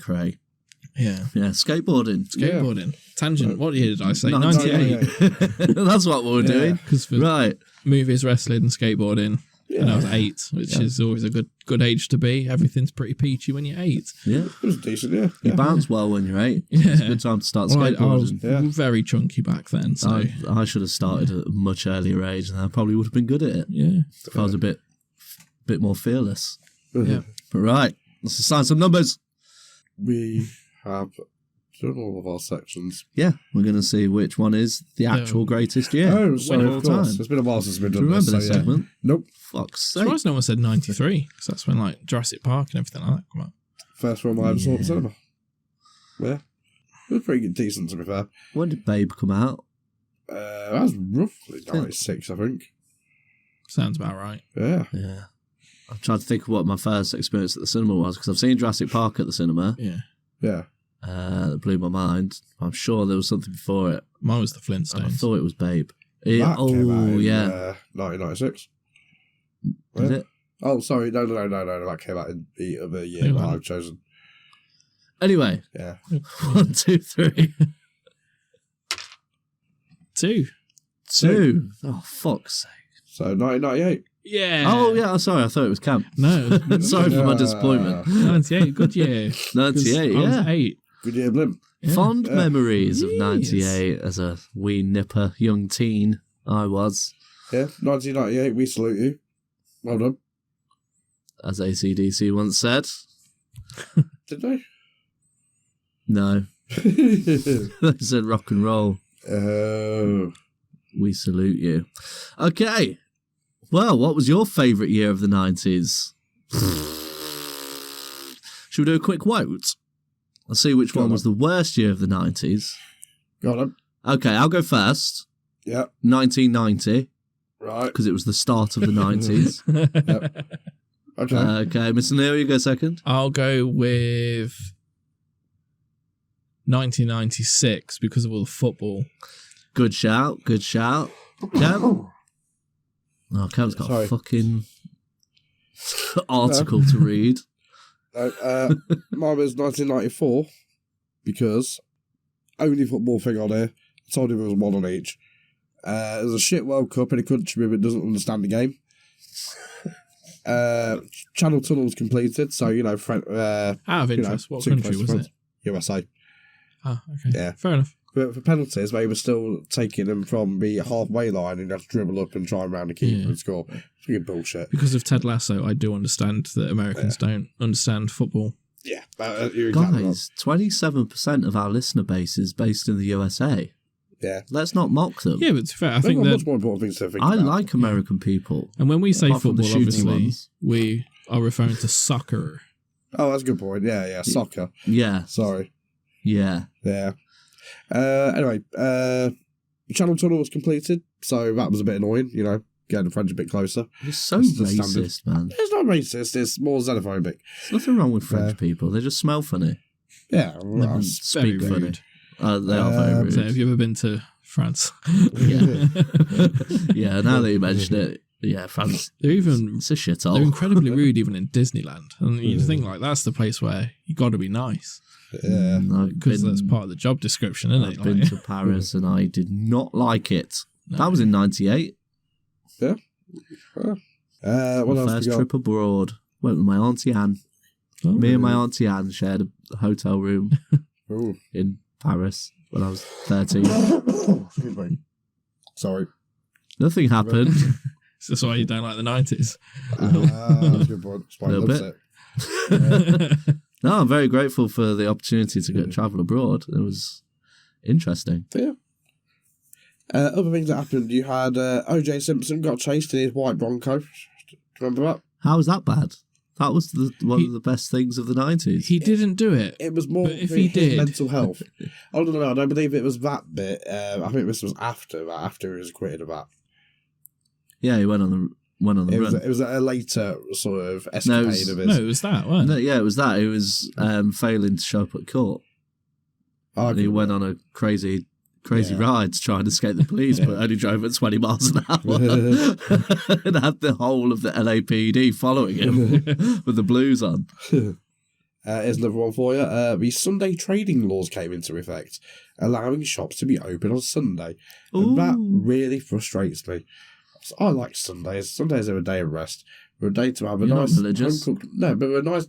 Yeah. Yeah. Skateboarding. Tangent. What year did I say? 98. That's what we're doing. Right. Movies, wrestling, skateboarding. And I was 8, which is always a good age to be. Everything's pretty peachy when you're 8. Yeah. It was decent, You bounce well when you're 8. Yeah. It's a good time to start skateboarding. I was very chunky back then. So I should have started at a much earlier age, and I probably would have been good at it. Yeah. If I was a bit more fearless. Yeah. But right, let's assign some numbers. We have done all of our sections. Yeah, we're going to see which one is the actual greatest year. Oh, sorry, of course. Time. It's been a while since we've done Do you remember this segment? Nope. Fuck's sake. Surprised no one said 93, because that's when like Jurassic Park and everything like that come out. First one I ever saw at the cinema. Yeah. It was pretty decent, to be fair. When did Babe come out? That was roughly 96, I think. Sounds about right. Yeah. Yeah. I'm trying to think of what my first experience at the cinema was, because I've seen Jurassic Park at the cinema. Yeah. Yeah. That blew my mind. I'm sure there was something before it. Mine was the And I Flintstones. thought it was Babe. That came out in, Yeah. 1996. Did Yeah. it? Oh, sorry. No. That came out in the other year Hang that on. I've chosen. Anyway, Yeah. 1, 2, 3. 2. 2. Oh, fuck's sake. So 1998. Yeah. Oh, yeah. Sorry, I thought it was Camp. No. Sorry for my disappointment. 98. Good year. 98, I was yeah. 8. Good year, Blimp. Yeah. Fond Yeah. memories of Yes. 98 as a wee nipper, young teen I was, Yeah. 1998. We salute you. Well done. as AC/DC once said. Did they? No, they said rock and roll. Oh. We salute you. Okay. Well, what was your favourite year of the 90s? Should we do a quick vote? I'll see which Go one on. was the worst year of the 90s. Got him. Okay, I'll go first. Yeah. 1990, Right. because it was the start of the 90s. Okay. Okay, Mr. Neal, you go second. I'll go with 1996 because of all the football. Good shout, good shout. Kev? Oh, Kev's got Sorry. a fucking article to read. Mine was 1994 because only football thing on here. I told him it was one on each. There's a shit World Cup in a country that doesn't understand the game. Channel Tunnel was completed, so you know, Out of interest, what country was it? USA. Ah, okay. Yeah. Fair enough. But for penalties, they were still taking them from the halfway line and you had to dribble up and try and round the keeper Yeah. and score. It's fucking bullshit. Because of Ted Lasso, I do understand that Americans don't understand football. Yeah, you're exactly right. Guys, 27% of our listener base is based in the USA. Yeah. Let's not mock them. Yeah, but to be fair, I They've think got that, much more important things to think I about. like American people. and when we say Apart from the football, shooty obviously, ones. we are referring to soccer. Oh, that's a good point. Yeah, soccer. Yeah, Sorry. yeah. Yeah. Anyway, Channel Tunnel was completed, so that was a bit annoying, you know, getting the French a bit closer. It's so That's the standard. racist, man. It's not racist, it's more xenophobic. There's nothing wrong with French Yeah. people. They just smell funny. Yeah, well, And Very speak rude. funny. They are very So rude. have you ever been to France? Yeah. Yeah, now that you mention it, yeah, France, They're even it's a they're shithole. incredibly rude even in Disneyland. And you think like that's the place where you got to be nice yeah. I've because been, that's part of the job description, isn't I've it? been Like, to Paris and I did not like it. No. That was in 98. What My else first we got? trip abroad. Went with my Auntie Anne. Oh. Me and my Auntie Anne shared a hotel room Ooh. in Paris when I was 13. Excuse me. Sorry. Nothing happened. That's why you don't like the 90s. That's a good point. Spike Little loves bit. it. No, I'm very grateful for the opportunity to go travel abroad. It was interesting. Yeah. Other things that happened, you had O.J. Simpson got chased in his white Bronco. Do you remember that? How was that bad? That was one He- of the best things of the 90s. He didn't do it. It was more But if for he his did- mental health. I don't know. I don't believe it was that bit. I think this was after that. After he was acquitted of that. Yeah, he went on the run. It was a later sort of escapade No, it was- of his. No, it was that, wasn't No, it? yeah, it was that. He was failing to show up at court. I And he agree went with on a crazy Yeah. ride to try and escape the police, but only drove at 20 miles an hour and had the whole of the LAPD following him with the blues on. Here's another one for you. The Sunday trading laws came into effect, allowing shops to be open on Sunday. And that Ooh. really frustrates me. I like Sundays. Sundays are a day of rest. They're a day to have a You're not nice religious? home-cooked... No, but they're nice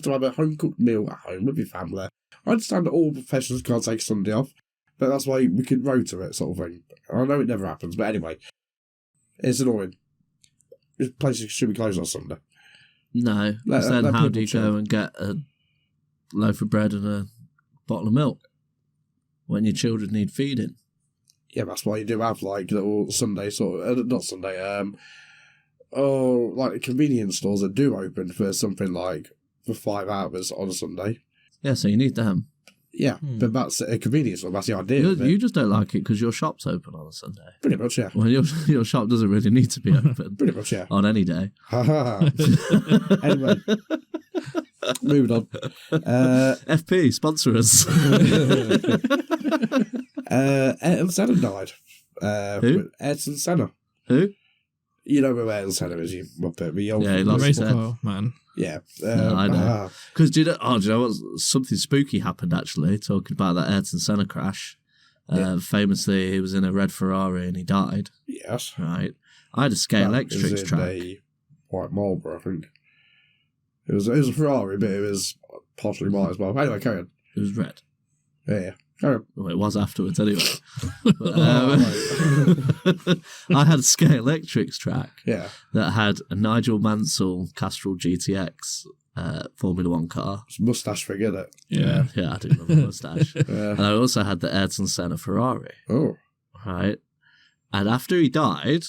to have a home-cooked meal at home with your family. I understand that all professions can't take Sunday off, but that's why we can rotor it, sort of thing. I know it never happens, but anyway. It's annoying. This places should be closed on Sunday. No, Let- 'cause then let how people do you chill. go and get a loaf of bread and a bottle of milk when your children need feeding? Yeah, that's why you do have like little Sunday sort of not Sunday, like convenience stores that do open for something like for 5 hours on a Sunday. Yeah, so you need them. Yeah, but that's a convenience one. That's the idea. of it. You just don't like it because your shop's open on a Sunday. Pretty much, yeah. Well, your shop doesn't really need to be open. Pretty much, yeah. On any day. Anyway, moving on. FP, sponsor us. Ayrton Senna died. Who? Ayrton Senna. Who? You know who Ayrton Senna is, you muppet. Yeah, he lost Race his head. car, man. Yeah. I know. Because do you know what? Something spooky happened actually, talking about that Ayrton Senna crash. Famously, he was in a red Ferrari and he died. Yes. Right. I had a Scale Electrics track. A white Marlboro, I think. It was a Ferrari, but it was partially white as well. Anyway, carry on. It was red. Yeah. Carry on. Well, it was afterwards anyway. But, I had a Scale Electrics track that had a Nigel Mansell Castrol GTX Formula 1 car. It's a moustache thing, isn't it? Yeah. Yeah, I do love a moustache. And I also had the Ayrton Senna Ferrari. Oh. Right. And after he died,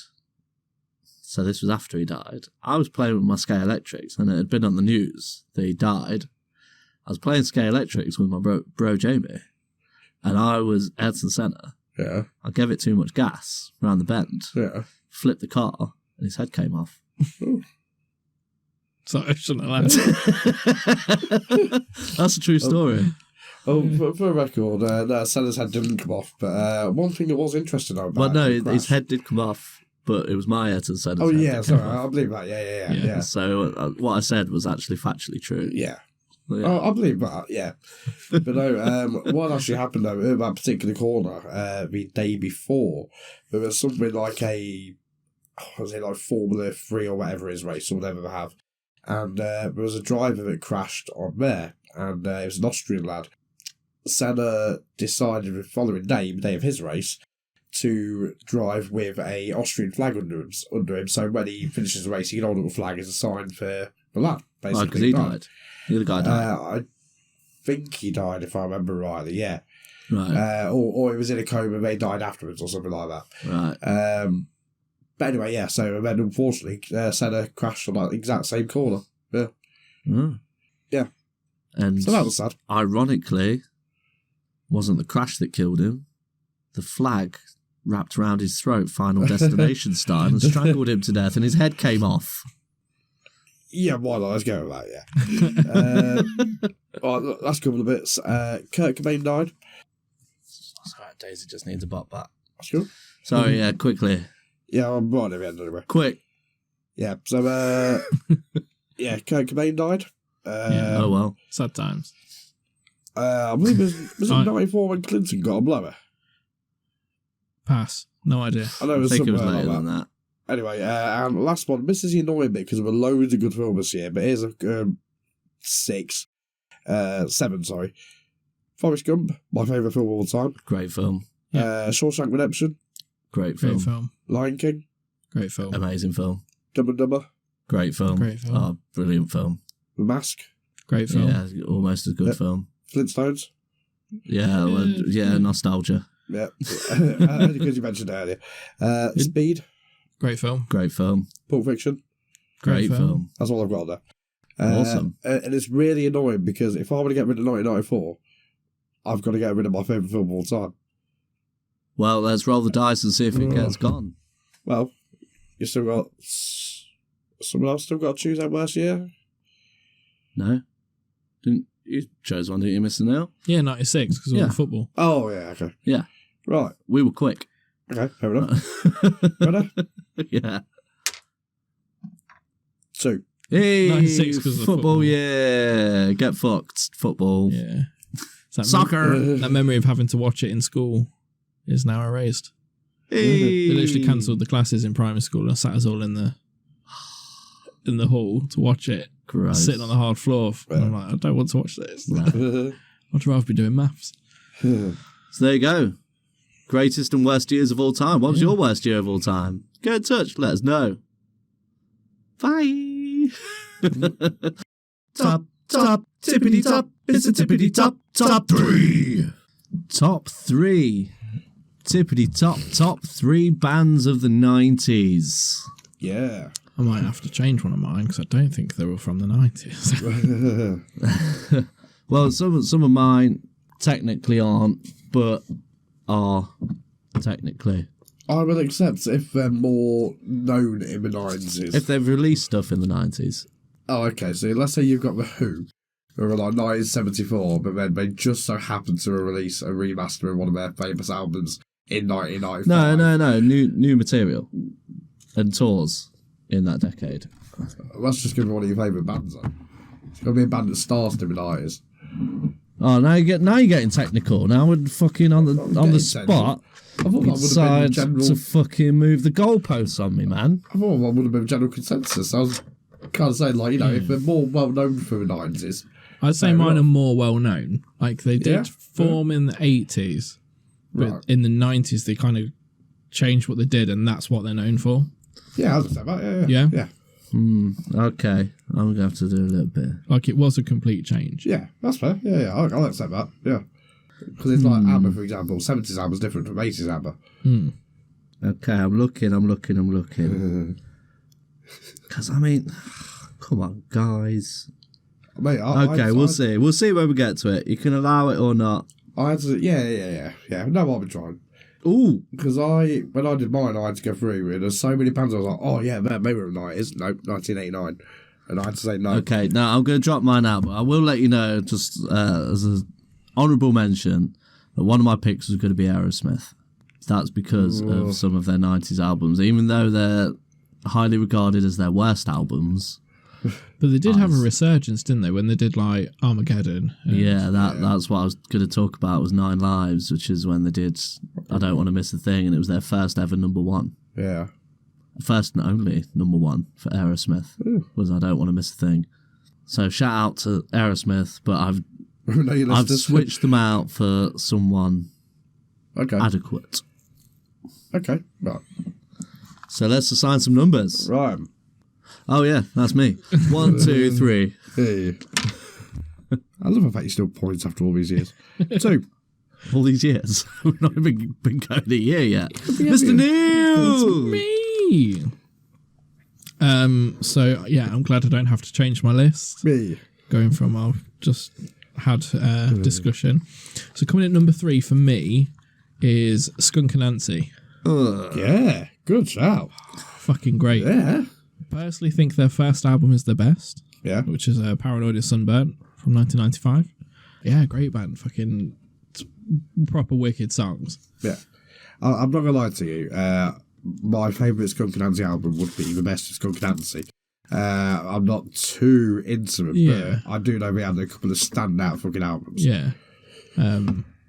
so this was after he died, I was playing with my Scale Electrics and it had been on the news that he died. I was playing Scale Electrics with my bro Jamie. And I was Ayrton Senna. Yeah. I gave it too much gas around the bend. Yeah. Flipped the car, and his head came off. So I shouldn't have allowed. That's a true story. For a record, no, Senna's head didn't come off. But one thing that was interesting about Well, no, his head did come off, but it was my Ayrton Senna's Oh, head yeah, that sorry, came off. I believe that. Yeah. So what I said was actually factually true. Yeah. Yeah. Oh, I believe that, yeah. But no, what actually happened though, at that particular corner, the day before, there was something like like Formula 3 or whatever it is race, or whatever they have. And there was a driver that crashed on there, and it was an Austrian lad. Senna decided the following day, the day of his race, to drive with a Austrian flag under him, so when he finishes the race, he can hold up a flag as a sign for the lad, basically. Because he died. The other guy died. I think he died, if I remember rightly, yeah. Right. Or he was in a coma, they died afterwards, or something like that. Right. But anyway, yeah, so then unfortunately, Senna crashed on that exact same corner. Yeah. Mm. Yeah. And so that was sad. Ironically, wasn't the crash that killed him. The flag wrapped around his throat, Final Destination style, and strangled him to death, and his head came off. Yeah, why not? Let's go with that, yeah. Right, last couple of bits. Kurt Cobain died. Sorry, Daisy just needs a bot back. That's cool. Sorry, yeah, quickly. Yeah, I'm right at the end anyway. Quick. Yeah, so, yeah, Kurt Cobain died. Oh, well. Sad times. I believe it was 94 when Clinton got a blower. Pass. No idea. I know it I was think it was somewhere later like than that. Anyway, and last one. This is the annoying bit because there were loads of good films this year, but here's a 7, sorry. Forrest Gump, my favourite film of all time. Great film. Shawshank Redemption. Great film. Great film. Lion King. Great film. Amazing film. Dumb and Dumber. Great film. Great film. Oh, brilliant film. The Mask. Great film. Yeah, almost as good film. Flintstones. Yeah, well, yeah, nostalgia. Yeah, only because you mentioned it earlier. Speed. Great film. Great film. Pulp Fiction. Great film. That's all I've got there. Awesome. And it's really annoying because if I want to get rid of 1994, I've got to get rid of my favourite film of all time. Well, let's roll the dice and see if it gets gone. Well, you still got... Someone else still got to choose that worst year? No? You chose one, didn't you, Mr. Neal? Yeah, 96, because of all the football. Oh, yeah, okay. Yeah. Right. We were quick. Okay, fair enough. Fair enough. Yeah. 2. Hey, 96 'cause of football. Yeah. Get fucked. Football. Yeah. Soccer. That memory of having to watch it in school is now erased. Hey. They literally cancelled the classes in primary school and sat us all in the hall to watch it. Gross. Sitting on the hard floor. And I'm like, I don't want to watch this. I'd rather be doing maths. So there you go. Greatest and worst years of all time. What was your worst year of all time? Get in touch. Let us know. Bye. Top, tippity top. It's a tippity top 3. Top 3. Tippity top 3 bands of the 90s. Yeah. I might have to change one of mine because I don't think they were from the 90s. Well, some of mine technically aren't, but are technically. I will accept if they're more known in the 90s. If they've released stuff in the 90s. Oh, okay. So let's say you've got The Who, who were like 1974, but then they just so happened to release a remaster of one of their famous albums in 1995. No. New material and tours in that decade. That's just going to be one of your favourite bands, though. It's going to be a band that started in the 90s. Oh, now you're getting technical. Now we're fucking on the spot. I thought that would have been Decide general. to fucking move the goalposts on me, man. I thought that would have been general consensus. I was kind of saying, like, you know, if they're more well known for the 90s. I'd say mine are more well known. Like they did Yeah, form in the 80s, but Right. in the 90s they kind of changed what they did, and that's what they're known for. Yeah, I was saying that. Yeah? Yeah. Okay, I'm gonna have to do a little bit. Like it was a complete change. Yeah, that's fair. Yeah, I'll accept that. Yeah. Because it's like ABBA, for example. 70s ABBA's different from 80s ABBA. Okay, I'm looking. Because I mean, come on, guys. Mate, We'll see. We'll see when we get to it. You can allow it or not. I had to, yeah. No, I've been trying. Ooh, Because when I did mine, I had to go through it. There's so many bands I was like, oh yeah, maybe we're in the 90s. Nope, 1989. And I had to say no. okay. Now I'm going to drop mine out, but I will let you know, just as an honourable mention, that one of my picks was going to be Aerosmith. That's because of some of their 90s albums, even though they're highly regarded as their worst albums. But they did have a resurgence, didn't they, when they did like Armageddon? Yeah, that's what I was going to talk about, was 9 Lives, which is when they did I Don't Want to Miss a Thing, and it was their first ever number one. Yeah. First and only number one for Aerosmith was I Don't Want to Miss a Thing. So shout out to Aerosmith, but I've switched them out for someone adequate. Okay, right. So let's assign some numbers. Right. Oh yeah, that's me. 1, 2, 3. Hey. I love the fact you still points after all these years. 2. All these years. We've not even been going a year yet. Mr. Neal! Me! So, yeah, I'm glad I don't have to change my list. Me. Going from I've just had discussion. So coming at number 3 for me is Skunk Anansie. Yeah, good shout. Fucking great. Yeah. Personally think their first album is the best. Yeah. Which is Paranoid as Sunburnt from 1995. Yeah, great band. Fucking proper wicked songs. Yeah. I'm not going to lie to you. My favourite Skunk Anansie album would be the best of Skunk Anansie. I'm not too into them, but I do know we had a couple of standout fucking albums. Yeah.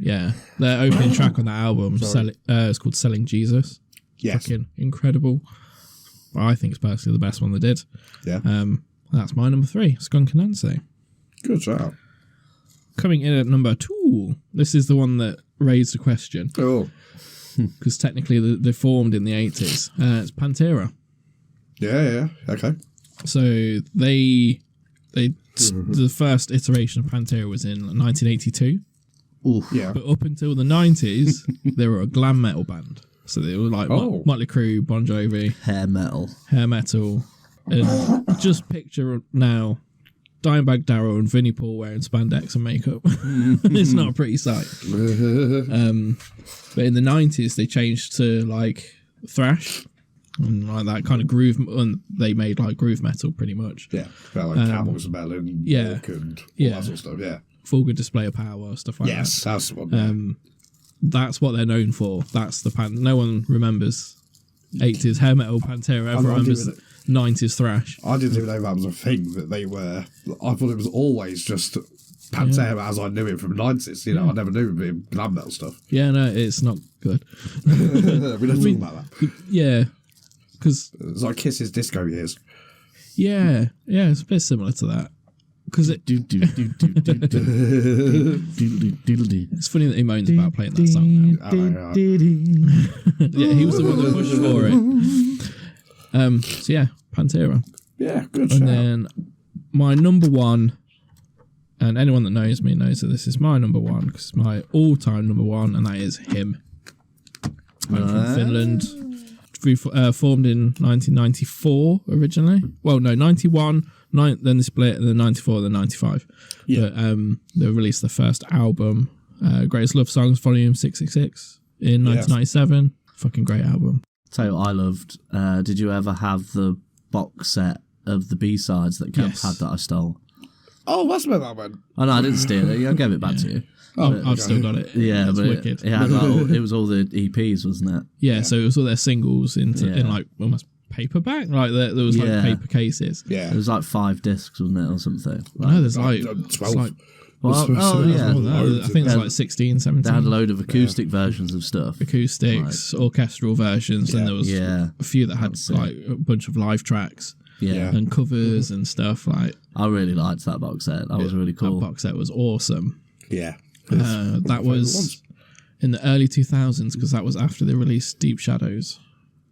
Yeah. Their opening track on that album, it's called Selling Jesus. Yes. Fucking incredible. I think it's personally the best one they did. Yeah. That's my number 3, Skunk Anansie. Good shout. Coming in at number 2, this is the one that raised a question. Oh. Because technically they formed in the 80s. It's Pantera. Yeah. Okay. So the first iteration of Pantera was in 1982. Ooh. Yeah. But up until the 90s, they were a glam metal band. So they were like Motley Crue, Bon Jovi, Hair metal. And just picture now Dimebag Darrell and Vinnie Paul wearing spandex and makeup. It's not a pretty sight. But in the 90s, they changed to like thrash and like that kind of groove, and they made like groove metal pretty much. Yeah. Felt like Cowboys and Bell and Walk and all that sort of stuff. Yeah. Full good display of power, stuff like that. Yes, that's the one. That's what they're known for. That's the no one remembers 80s hair metal Pantera. Everyone remembers 90s thrash. I didn't even know that was a thing that they were. I thought it was always just Pantera as I knew it from the 90s. You know, I never knew it being glam metal stuff. Yeah, no, it's not good. We don't talk about that. Yeah, because it's like Kiss's disco years. Yeah, it's a bit similar to that. Because it's funny that he moans about playing that song now. Yeah, he was the one that pushed for it. So yeah, Pantera. Yeah, good And shout. then my number 1, and anyone that knows me knows that this is my number 1 because it's my all-time number 1, and that is him. I'm from Finland. We formed in 1994 originally. Well, no, 91. Then they split, and then 94, then 95. Yeah. But they released their first album Greatest Love Songs, Volume 666 in 1997. Fucking great album. Tell you what I loved. Did you ever have the box set of the B-sides that Kemp had that I stole? Oh, that's my man. Oh, no, I didn't steal it. I gave it back to you. Oh, I've still got it. Yeah, it's but wicked. it had like it was all the EPs, wasn't it? Yeah, so it was all their singles in like almost paperback. Like there was like paper cases. Yeah. It was like 5 discs, wasn't it, or something? No, there's like 12. Like, yeah. I think it's like 16, 17. They had a load of acoustic versions of stuff. Acoustics, orchestral versions, and there was a few that had like a bunch of live tracks. Yeah. And covers and stuff. Like I really liked that box set. That was really cool. That box set was awesome. Yeah. That was in the early 2000s because that was after they released Deep Shadows.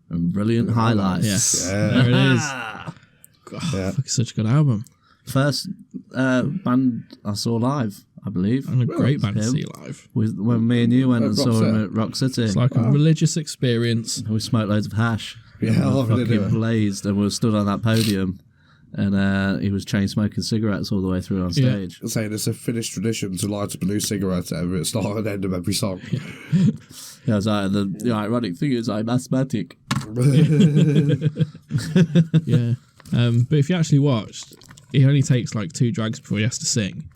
And brilliant highlights. Yes. There it is. God, fucking such a good album. First band I saw live, I believe. And a great band to see live. When me and you went and saw him at Rock City. It's like a religious experience. We smoked loads of hash. Yeah, I love it. Fucking blazed, and we were stood on that podium, and he was chain smoking cigarettes all the way through on stage. I'm saying it's a Finnish tradition to light up a new cigarette at the start and end of every song. Yeah, I was like, the ironic thing is I'm asthmatic. Yeah. But if you actually watched, he only takes like 2 drags before he has to sing.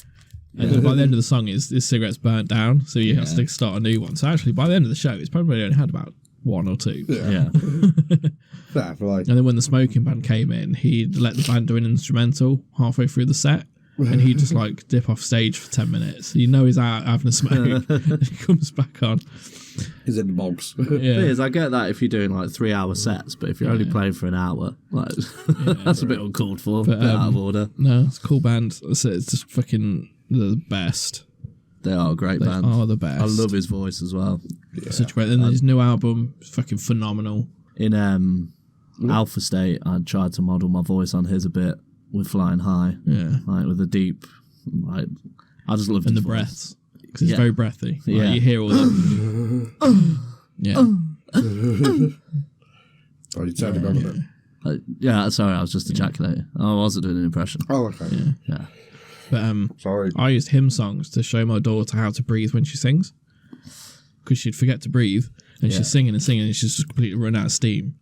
And by the end of the song, his cigarette's burnt down, so he has to start a new one. So actually, by the end of the show, he's probably only had about 1 or 2. Yeah. Like, and then when the smoking band came in, he'd let the band do an instrumental halfway through the set, and he'd just like dip off stage for 10 minutes. You know he's out having a smoke, and he comes back on. He's in the bogs. Yeah. I get that if you're doing like 3-hour sets, but if you're only playing for an hour, like that's a bit uncalled for, a bit out of order. No, it's a cool band. It's just fucking the best. They are a great band. Oh, the best. I love his voice as well. Yeah. Such a great. And his new album is fucking phenomenal. In Alpha State, I tried to model my voice on his a bit with Flying High. Yeah. Like with a deep, like, I just loved and his the voice. breaths. Because it's very breathy. Like, Yeah. you hear all the... yeah. Oh, you turned him on a bit. Yeah, sorry, I was just ejaculating. I wasn't doing an impression. Oh, okay. Yeah. But Sorry. I used hymn songs to show my daughter how to breathe when she sings. Because she'd forget to breathe. And she's singing and singing and she's just completely run out of steam.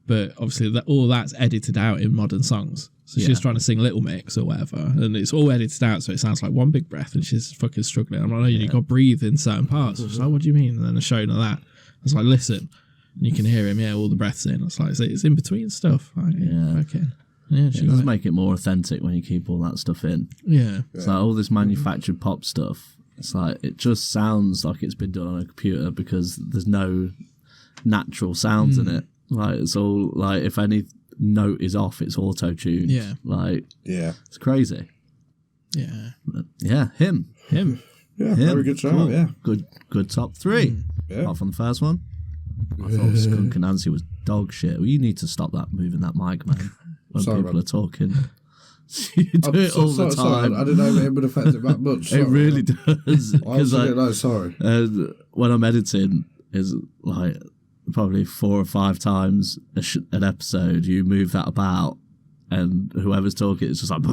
But obviously all that's edited out in modern songs. So she's trying to sing Little Mix or whatever. And it's all edited out so it sounds like one big breath and she's fucking struggling. I'm like, no, you got to breathe in certain parts. She's like, what do you mean? And then I showed her that. I was like, listen. And you can hear him, all the breaths in. I was like, it's in between stuff. Like, okay. Yeah, It does make it more authentic when you keep all that stuff in. Yeah. It's like all this manufactured pop stuff. It's like it just sounds like it's been done on a computer because there's no natural sounds in it. Like it's all like if any note is off, it's auto-tuned. Yeah. Like it's crazy. Yeah. But yeah, him. Yeah, very good show. Cool. Yeah. Good top 3. Yeah. Apart from the first one. I thought Skunk and Nancy was dog shit. Well, you need to stop that moving that mic, man. When people are talking. You do it all the time. Sorry, I didn't know it would affect it that much. It really does. I didn't know, sorry. When I'm editing, is like probably 4 or 5 times an episode. You move that about, and whoever's talking, it's just like.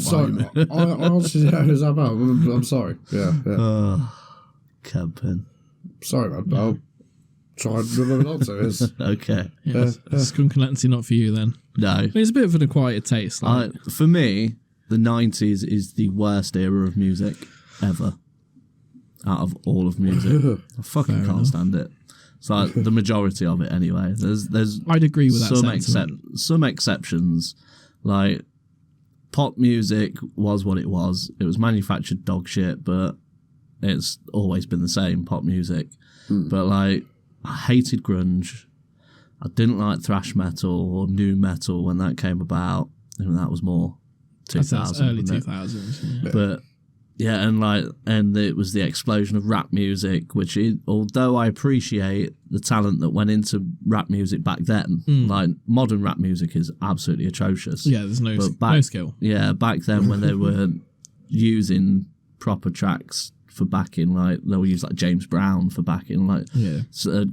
Sorry, I honestly don't know who's about. I'm sorry. Yeah. Camping. Sorry, man. I'll try and remember not to. Okay. Yeah. Skunk and Nancy not for you then. No. I mean, it's a bit of an acquired taste. Like. For me, the 90s is the worst era of music ever. Out of all of music. I fucking can't stand it. It's like the majority of it anyway. There's I'd agree with that some exceptions. Like pop music was what it was. It was manufactured dog shit, but it's always been the same pop music. But like I hated grunge. I didn't like thrash metal or new metal when that came about. And that was more 2000. Early 2000s. Yeah. But yeah, and it was the explosion of rap music, which although I appreciate the talent that went into rap music back then, like modern rap music is absolutely atrocious. Yeah, there's no skill. Yeah, back then when they were using proper tracks for backing, like they would use like James Brown for backing, like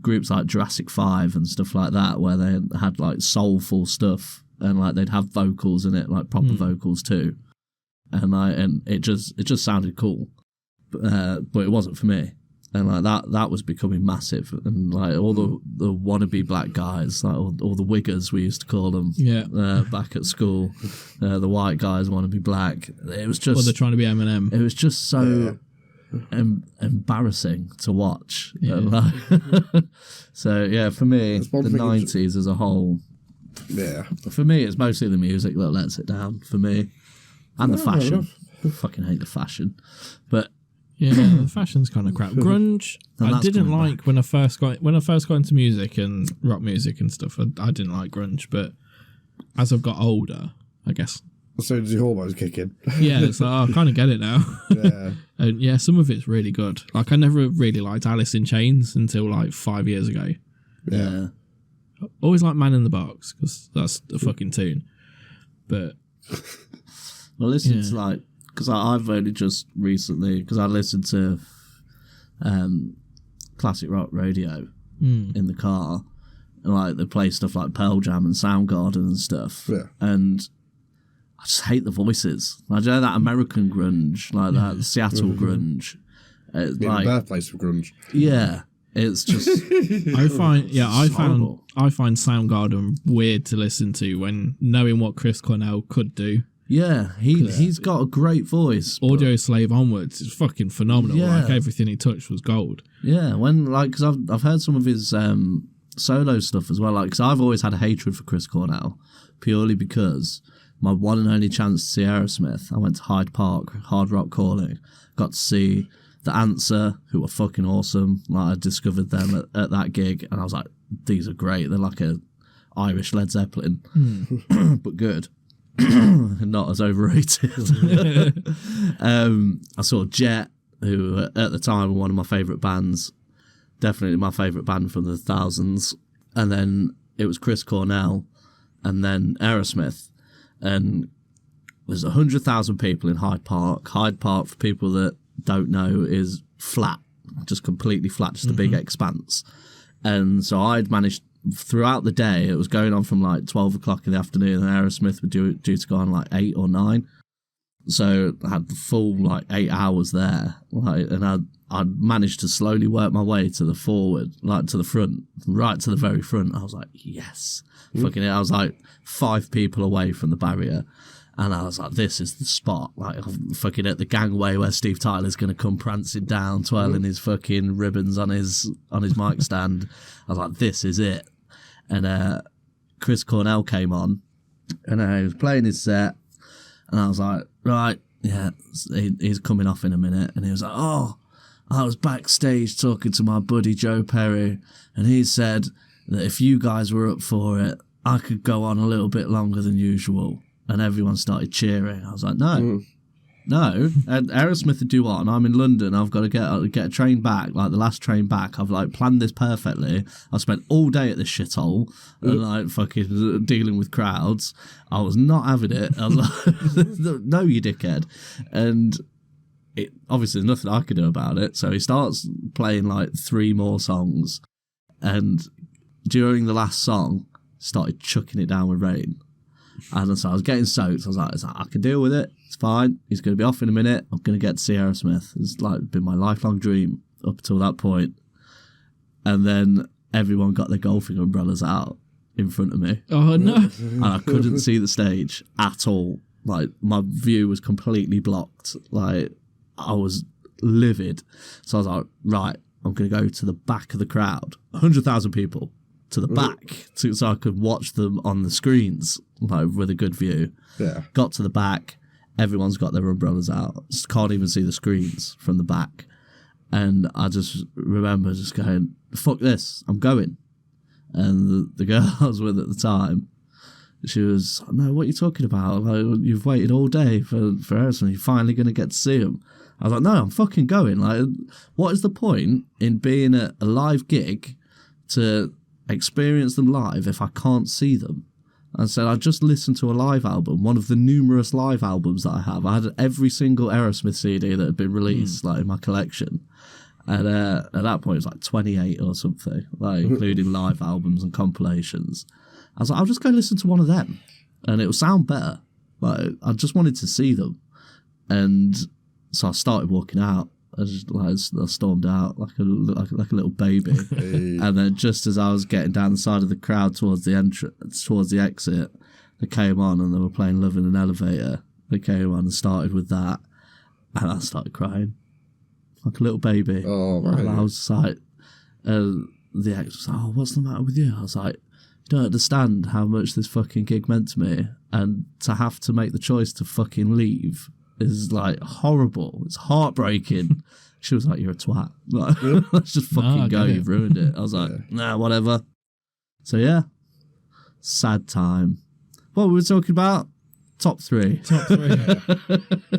groups like Jurassic 5 and stuff like that, where they had like soulful stuff and like they'd have vocals in it, like proper vocals too, and it just sounded cool. but it wasn't for me. And like that was becoming massive, and like all the wannabe black guys, like all the wiggers we used to call them, back at school, the white guys want to be black. It was just, they're trying to be Eminem. It was just so embarrassing to watch. Yeah. So yeah, for me, the 90s as a whole. Yeah. For me, it's mostly the music that lets it down. For me, and the fashion. I fucking hate the fashion, but. Yeah, the fashion's kind of crap. Grunge, I didn't like when I first got into music and rock music and stuff. I didn't like grunge, but as I've got older, I guess. So did your hormones kick in? Yeah, so I kind of get it now. Yeah. And yeah, some of it's really good. Like I never really liked Alice in Chains until like 5 years ago. Yeah. Always like Man in the Box because that's a fucking tune. But well, listen to like. Because I've only just recently, because I listened to classic rock radio in the car, and like they play stuff like Pearl Jam and Soundgarden and stuff, and I just hate the voices. I know that American grunge, like that Seattle grunge, like the birthplace of grunge. Yeah, it's just. I find Soundgarden weird to listen to when knowing what Chris Cornell could do. Yeah, he's got a great voice. Audio Slave onwards is fucking phenomenal. Yeah. Like everything he touched was gold. Yeah, because I've heard some of his solo stuff as well. Like, because I've always had a hatred for Chris Cornell purely because my one and only chance to see Aerosmith, I went to Hyde Park, Hard Rock Calling, got to see The Answer, who were fucking awesome. Like I discovered them at that gig, and I was like, these are great. They're like a Irish Led Zeppelin, but good. Not as overrated. I saw Jet, who at the time were one of my favourite bands, definitely my favourite band from the thousands. And then it was Chris Cornell, and then Aerosmith. And there's 100,000 people in Hyde Park. Hyde Park, for people that don't know, is flat, just completely flat, just a big expanse. And so I'd managed. Throughout the day, it was going on from like 12 o'clock in the afternoon, and Aerosmith were due to go on like 8 or 9. So I had the full like 8 hours there, like, and I'd managed to slowly work my way to the forward, like to the front, right to the very front. I was like, yes, fucking it. I was like 5 people away from the barrier, and I was like, this is the spot. Like, I'm fucking at the gangway where Steve Tyler's going to come prancing down, twirling his fucking ribbons on his mic stand. I was like, this is it. And Chris Cornell came on, and he was playing his set, and I was like, right, yeah, he's coming off in a minute. And he was like, oh, I was backstage talking to my buddy Joe Perry, and he said that if you guys were up for it, I could go on a little bit longer than usual. And everyone started cheering. I was like, no. And Aerosmith would do what? And I'm in London. I've got to get a train back, like the last train back. I've like planned this perfectly. I spent all day at this shithole and like fucking dealing with crowds. I was not having it. I was like, no, you dickhead. And it obviously there's nothing I could do about it. So he starts playing like 3 more songs, and during the last song, started chucking it down with rain. And so I was getting soaked. I was like, I can deal with it. It's fine. He's going to be off in a minute. I'm going to get to see Aerosmith. It's like been my lifelong dream up until that point. And then everyone got their golfing umbrellas out in front of me. Oh, no. And I couldn't see the stage at all. Like, my view was completely blocked. Like, I was livid. So I was like, right, I'm going to go to the back of the crowd. 100,000 people. To the back, so I could watch them on the screens, like with a good view. Yeah. Got to the back, everyone's got their umbrellas out. Just can't even see the screens from the back. And I just remember just going, fuck this, I'm going. And the girl I was with at the time, she was, no, what are you talking about? Like, you've waited all day for Aerosmith, you're finally going to get to see him. I was like, no, I'm fucking going. Like, what is the point in being at a live gig to experience them live if I can't see them? And so I just listened to a live album, one of the numerous live albums that I have. I had every single Aerosmith CD that had been released, like in my collection. And at that point, it was like 28 or something, like including live albums and compilations. I was like, I'll just go listen to one of them, and it'll sound better. Like, I just wanted to see them, and so I started walking out. I stormed out like a little baby. And then just as I was getting down the side of the crowd towards the exit, they came on and they were playing Love in an Elevator. They came on and started with that, and I started crying like a little baby. Oh, right. And I was like, the ex was like, "Oh, what's the matter with you?" I was like, "You don't understand how much this fucking gig meant to me, and to have to make the choice to fucking leave is like horrible. It's heartbreaking." She was like, "You're a twat. Like, let's just fucking go. You've ruined it." I was like, "Nah, whatever." So yeah, sad time. What were we talking about? Top three. Top three.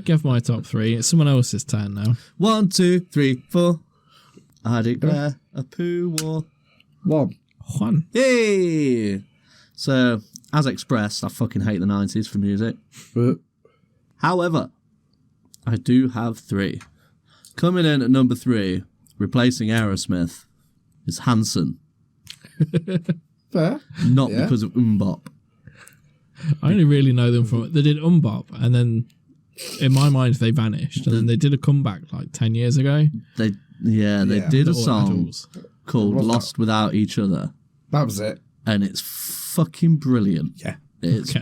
Give my top three. It's someone else's turn now. 1, 2, 3, 4. I declare a poo war. Juan. Yay! So, as expressed, I fucking hate the 90s for music. However, I do have 3. Coming in at number 3, replacing Aerosmith, is Hanson. Fair. Not because of Mbop. I only really know them from... They did Mbop, and then in my mind they vanished, and then they did a comeback like 10 years ago. They did a song called Lost Without Each Other. That was it. And it's fucking brilliant. Yeah. It's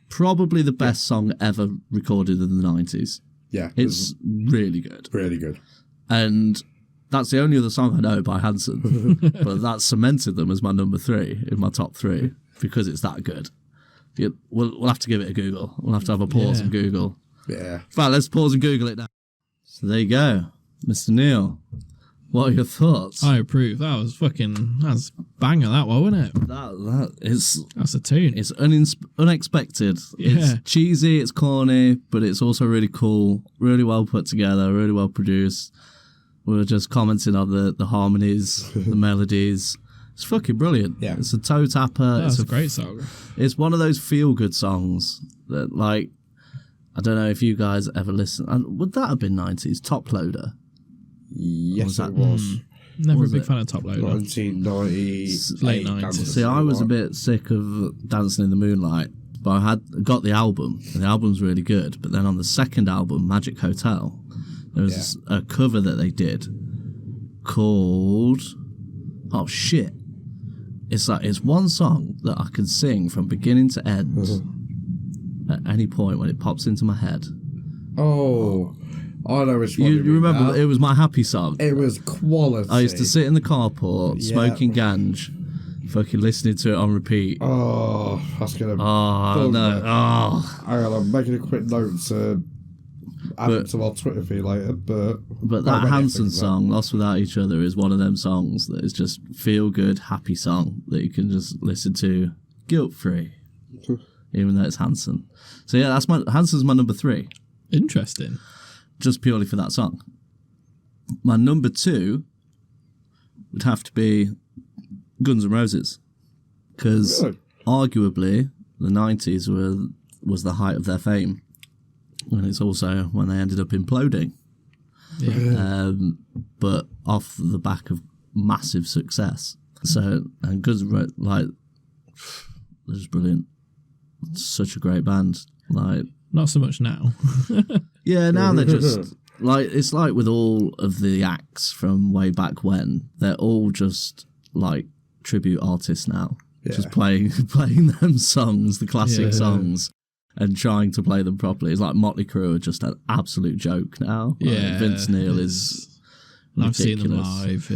probably the best song ever recorded in the 90s. Yeah. It's really good. Really good. And that's the only other song I know by Hanson. But that cemented them as my number 3 in my top 3 because it's that good. We'll have to give it a Google. We'll have to have a pause and Google. Yeah. Right, let's pause and Google it now. So there you go. Mr. Neal, what are your thoughts? I approve. That's banger, that one, wasn't it? That's a tune. It's unexpected. Yeah. It's cheesy, it's corny, but it's also really cool, really well put together, really well produced. We were just commenting on the harmonies, the melodies. It's fucking brilliant. Yeah. It's a toe tapper. It's a great song. It's one of those feel-good songs that, like, I don't know if you guys ever listen. Would that have been 90s? Top Loader? Yes, it was. Never a big fan of Top Loader. 1990s. Late 90s. See, I was a bit sick of Dancing in the Moonlight, but I got the album, and the album's really good. But then on the second album, Magic Hotel, there was a cover that they did called... Oh, shit. It's one song that I can sing from beginning to end at any point when it pops into my head. Oh, I know which one you remember. It was my happy song. It was quality. I used to sit in the carport, smoking ganj, fucking listening to it on repeat. Oh, that's gonna. Oh no! Oh, hang on, I'm making a quick note to add it to our Twitter feed later. But that Hanson song, "Lost Without Each Other," is one of them songs that is just feel good, happy song that you can just listen to guilt free, even though it's Hanson. So yeah, Hanson's my number 3. Interesting. Just purely for that song. My number 2 would have to be Guns N' Roses, because arguably the 90s was the height of their fame, and it's also when they ended up imploding. Yeah. But off the back of massive success. So, and Guns N' Roses, like, they're just brilliant. It's such a great band. Like, not so much now. Yeah, now they're just like, it's like with all of the acts from way back when, they're all just like tribute artists now. Yeah. Just playing them songs, the classic songs, and trying to play them properly. It's like Motley Crue are just an absolute joke now. Yeah, Vince Neil is I've seen them live.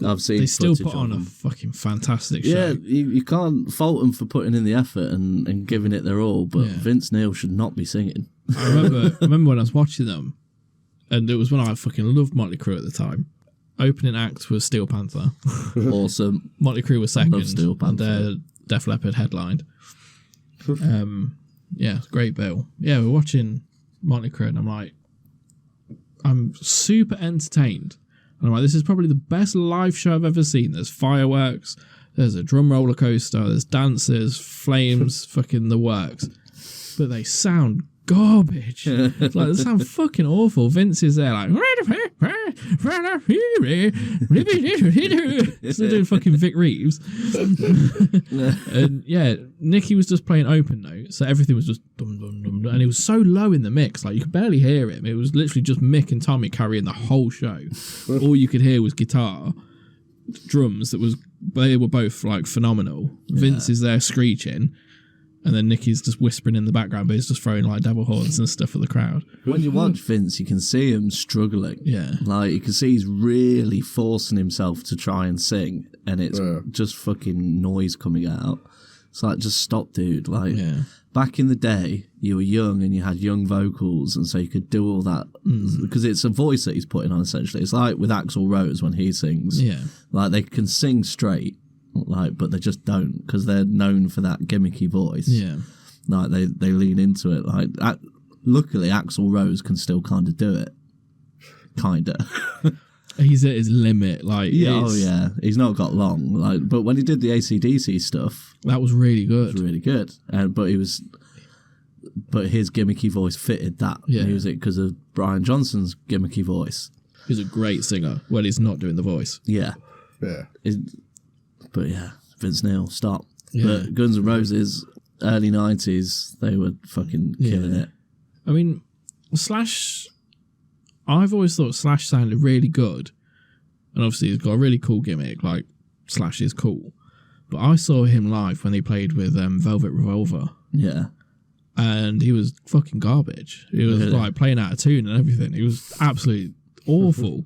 I've seen. They still put on a fucking fantastic show. Yeah, you can't fault them for putting in the effort and giving it their all, but Vince Neil should not be singing. I remember when I was watching them, and it was when I fucking loved Motley Crue at the time. Opening act was Steel Panther. Awesome. Motley Crue was second. Love Steel Panther. And Def Leppard headlined. Great bill. Yeah, we're watching Motley Crue, and I'm super entertained. And I'm like, this is probably the best live show I've ever seen. There's fireworks, there's a drum roller coaster, there's dancers, flames, fucking the works. But they sound garbage. Like, they sound fucking awful. Vince is there like, still doing fucking Vic Reeves. And yeah, Nicky was just playing open note, so everything was just dum dum dum sound, and it was so low in the mix, like you could barely hear him. It was literally just Mick and Tommy carrying the whole show. All you could hear was guitar, drums. They were both like phenomenal. Vince is there screeching, and then Nicky's just whispering in the background, but he's just throwing like devil horns and stuff at the crowd. When you watch Vince, you can see him struggling. Yeah. Like, you can see he's really forcing himself to try and sing, and it's just fucking noise coming out. It's like, just stop, dude. Like, back in the day, you were young and you had young vocals, and so you could do all that. Because it's a voice that he's putting on, essentially. It's like with Axl Rose when he sings. Yeah. Like, they can sing straight. Like, but they just don't, because they're known for that gimmicky voice. Yeah, like they lean into it. Like, luckily, Axl Rose can still kind of do it, kinda. He's at his limit. Like, he's not got long. Like, but when he did the AC/DC stuff, that was really good. It was really good. But his gimmicky voice fitted that music because of Brian Johnson's gimmicky voice. He's a great singer when he's not doing the voice. Yeah. But yeah, Vince Neil, stop. Yeah. But Guns N' Roses, early 90s, they were fucking killing it. I mean, Slash, I've always thought Slash sounded really good. And obviously he's got a really cool gimmick, like Slash is cool. But I saw him live when he played with Velvet Revolver. Yeah. And he was fucking garbage. He was like playing out of tune and everything. He was absolutely awful.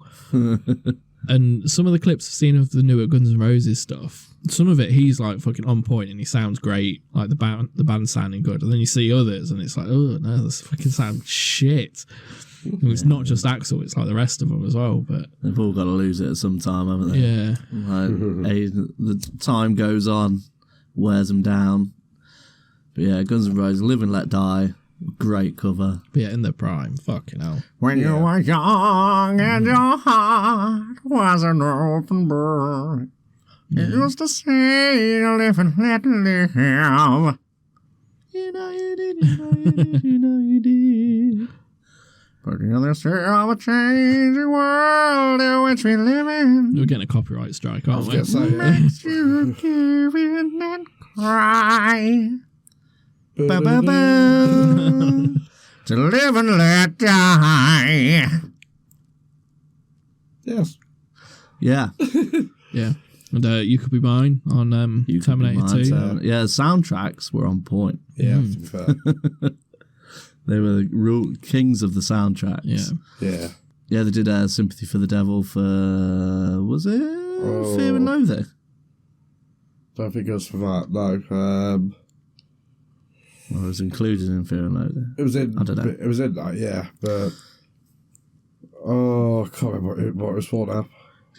And some of the clips I've seen of the newer Guns N' Roses stuff, some of it he's like fucking on point and he sounds great, like the band sounding good. And then you see others and it's like, oh no, this fucking sounds shit. And it's not just Axl, it's like the rest of them as well. But they've all got to lose it at some time, haven't they? Yeah. Like, the time goes on, wears them down. But yeah, Guns N' Roses, Live and Let Die. Great cover. But yeah, in their prime. Fucking hell. When you were young and your heart was an open book, you used to say, live and let live. You know you did, you know you did, you know you did. But in the sea of a changing world in which we live in, we're getting a copyright strike, aren't we? Makes you give in and cry. To live and let die. Yes. Yeah. Yeah. And You Could Be Mine on Terminator 2. Yeah, the soundtracks were on point. Yeah, to be fair. They were the kings of the soundtracks. Yeah. Yeah. Yeah, they did Sympathy for the Devil for, was it Fear and Loathing? Don't think it was for that, no. Well, it was included in Fear and Loathing. It was in. I don't know. It was in that, yeah. But I can't remember what it was for now.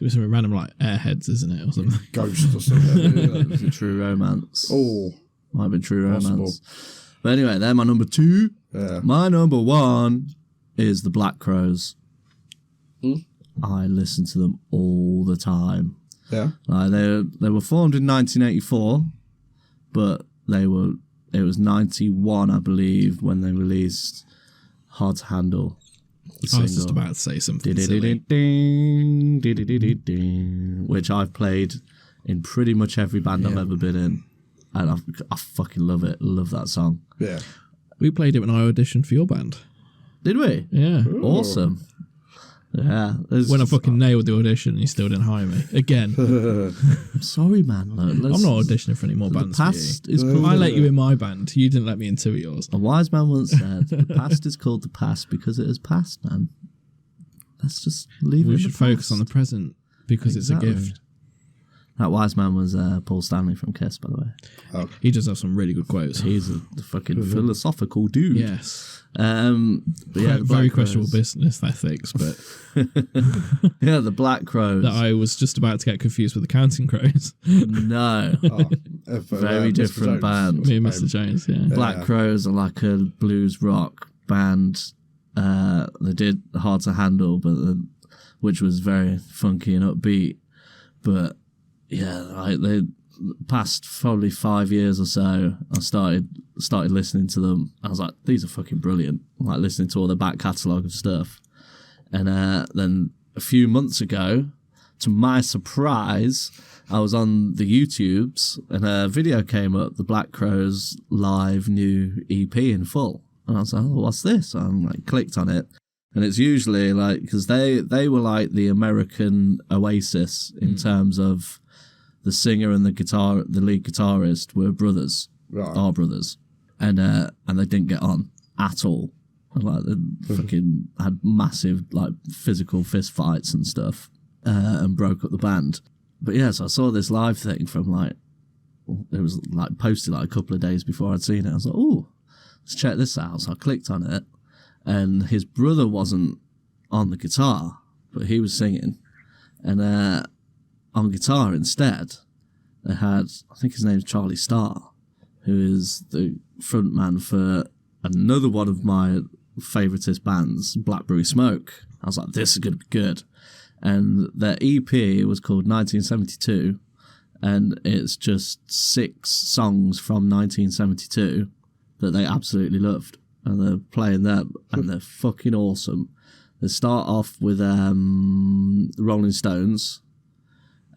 It was something random like Airheads, isn't it, or something? Ghost or something. True Romance. Oh, might have been True Romance. But anyway, they're my number 2. Yeah. My number 1 is the Black Crowes. I listen to them all the time. Yeah. They were formed in 1984, but it was 91, I believe, when they released Hard to Handle. I was just about to say something silly. Which I've played in pretty much every band I've ever been in. And I fucking love it. Love that song. Yeah. We played it when I auditioned for your band. Did we? Yeah. Ooh. Awesome. Yeah. When I fucking nailed the audition and you still didn't hire me. Again. I'm sorry, man. I'm not auditioning for any more bands. The past is called I let you in my band. You didn't let me in 2 of yours. A wise man once said, the past is called the past because it has passed, man. Let's just leave it. We should focus on the present because it's a gift. That wise man was Paul Stanley from Kiss, by the way. Oh. He does have some really good quotes. He's a fucking philosophical dude. Yes. But yeah, very questionable business ethics, but yeah, the Black Crowes. That I was just about to get confused with the Counting Crows. No. Very different band. Me and Mr. Jones, yeah. Black Crowes are like a blues rock band. They did Hard to Handle, which was very funky and upbeat. But yeah, like they past probably 5 years or so, I started listening to them. I was like, these are fucking brilliant. Like listening to all the back catalogue of stuff. And then a few months ago, to my surprise, I was on the YouTubes and a video came up, the Black Crowes live new EP in full. And I was like, oh, what's this? And I like clicked on it. And it's usually like, because they were like the American Oasis in terms of the singer and the lead guitarist were brothers, are brothers. And they didn't get on at all. Like they fucking had massive like physical fist fights and stuff, and broke up the band. But yeah, so I saw this live thing from like, it was like posted like a couple of days before I'd seen it. I was like, oh, let's check this out. So I clicked on it, and his brother wasn't on the guitar, but he was singing. And on guitar instead, they had, I think his name's Charlie Starr, who is the frontman for another one of my favouriteest bands, Blackberry Smoke. I was like, this is going to be good. And their EP was called 1972, and it's just 6 songs from 1972 that they absolutely loved. And they're playing them, and they're fucking awesome. They start off with Rolling Stones,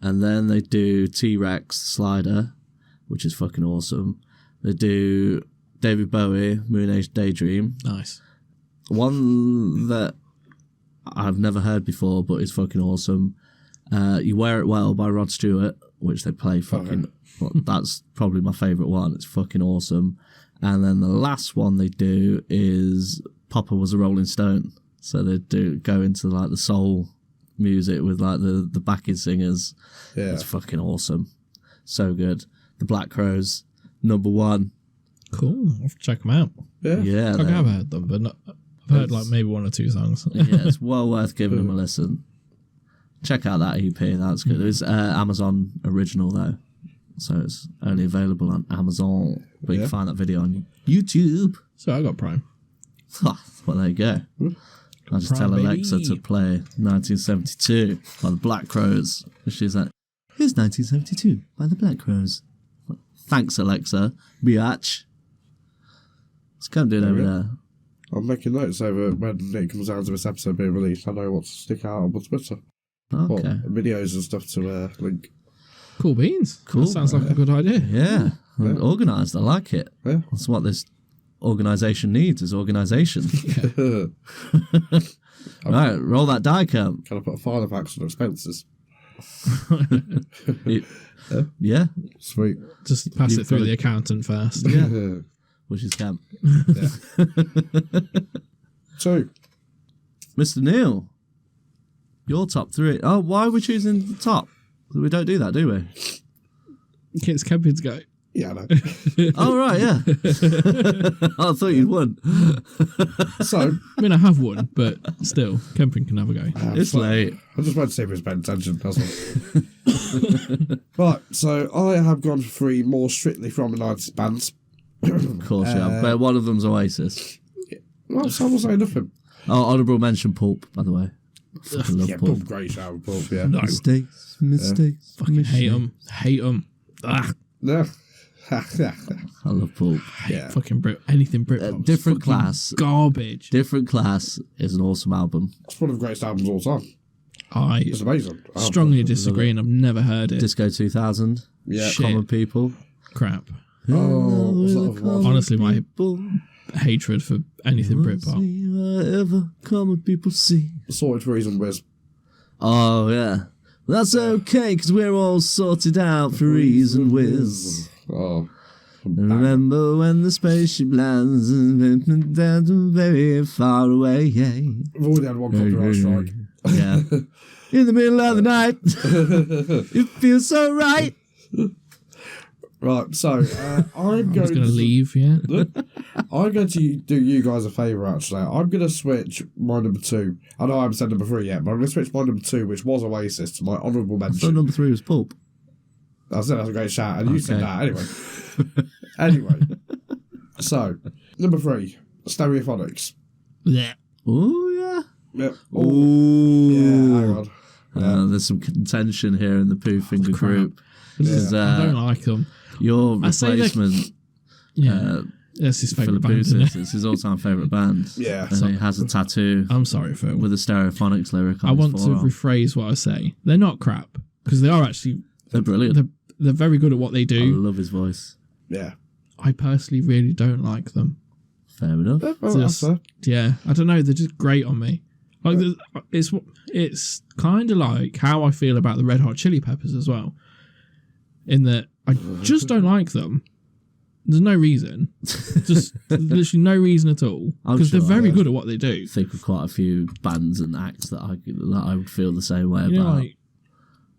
and then they do T-Rex Slider, which is fucking awesome. They do David Bowie, Moon Age Daydream. Nice. One that I've never heard before, but is fucking awesome. You Wear It Well by Rod Stewart, which they play fucking... Well, that's probably my favourite one. It's fucking awesome. And then the last one they do is Papa Was a Rolling Stone. So they do go into like the soul music with like the backing singers. Yeah. It's fucking awesome. So good. The Black Crowes, number 1. Cool. I'll have to check them out. Yeah. I have heard them, but I've heard like maybe 1 or 2 songs. Yeah, it's well worth giving them a listen. Check out that EP. That's good. It's Amazon original though, so it's only available on Amazon. But you can find that video on YouTube. So I got Prime. Well, there you go. I just tell Alexa to play 1972 by the Black Crowes. She's like, here's 1972 by the Black Crowes. Thanks, Alexa. Biatch. Let's come do it over there. I'm making notes over when it comes down to this episode being released. I know what to stick out on Twitter. Okay. Videos and stuff to link. Cool beans. Cool. That sounds like a good idea. Yeah. Organised. I like it. Yeah. That's what this organisation needs, is organisation. Right, roll that die, Kemp. Can I put a file of acts on expenses? Yeah. Sweet. Just pass it through the accountant first. Yeah. Which is Kemp. Yeah. 2. Mr. Neal, your top 3. Oh, why are we choosing the top? We don't do that, do we? It's Kempin's go. Yeah, I know. Oh, right, yeah. I thought you'd won. So, I mean, I have one, but still, Kempin can have a go. It's late. I just wanted to see if it was paying attention. That's all. Right, so I have gone for 3 more strictly from the 90s bands. Of course, yeah. But one of them's Oasis. Well, so I will say nothing. Oh, honourable mention Pulp, by the way. Fucking love Yeah, Pulp. Pulp, great show, Pulp, yeah. No. Mistakes. Fucking hate them. Ah, No. I love Pulp. Yeah. fucking anything Britpop. Different Class. Garbage. Different Class is an awesome album. It's one of the greatest albums of all time. I It's amazing. strongly disagree, and I've never heard it. Disco 2000. Yeah. Shit. Common People. Crap. Oh, was that one? Honestly, my hatred for anything Britpop. Whatever common people see. Sorted for Reason Wiz. Oh, yeah. That's okay, because we're all sorted out for ease and whiz. Oh. And remember when the spaceship lands and down to very far away. Yeah. We've already had one copyright strike. Yeah. In the middle of the night. It feels so right. Right, so I'm just going gonna leave. Yeah. I'm going to do you guys a favour, actually. I'm going to switch my number 2. I know I haven't said number 3 yet, but I'm going to switch my number 2, which was Oasis, to my honourable I thought mention. number 3 was Pulp. I said that's a great shout, and you said that anyway. So, number 3, Stereophonics. Yeah. Oh, yeah. Yep. Oh. Yeah, hang on. There's some contention here in the Poo Finger group. This is, I don't like them. your I say replacement. Yeah. That's his favourite band, isn't Philip it? It's his all-time favourite band. Yeah. And he has a tattoo I'm sorry, Phil. with a Stereophonics lyric on I his want to forearm. rephrase what I say. They're not crap, because they are actually... They're brilliant. They're very good at what they I do. love his voice. Yeah. I personally really don't like them. Fair enough. Yeah, I don't know. They're just great on me. Like it's kind of like how I feel about the Red Hot Chili Peppers as well. In that I just don't like them. There's no reason. Just literally no reason at all. Because they're very good at what they do. I think of quite a few bands and acts that I would feel the same way about.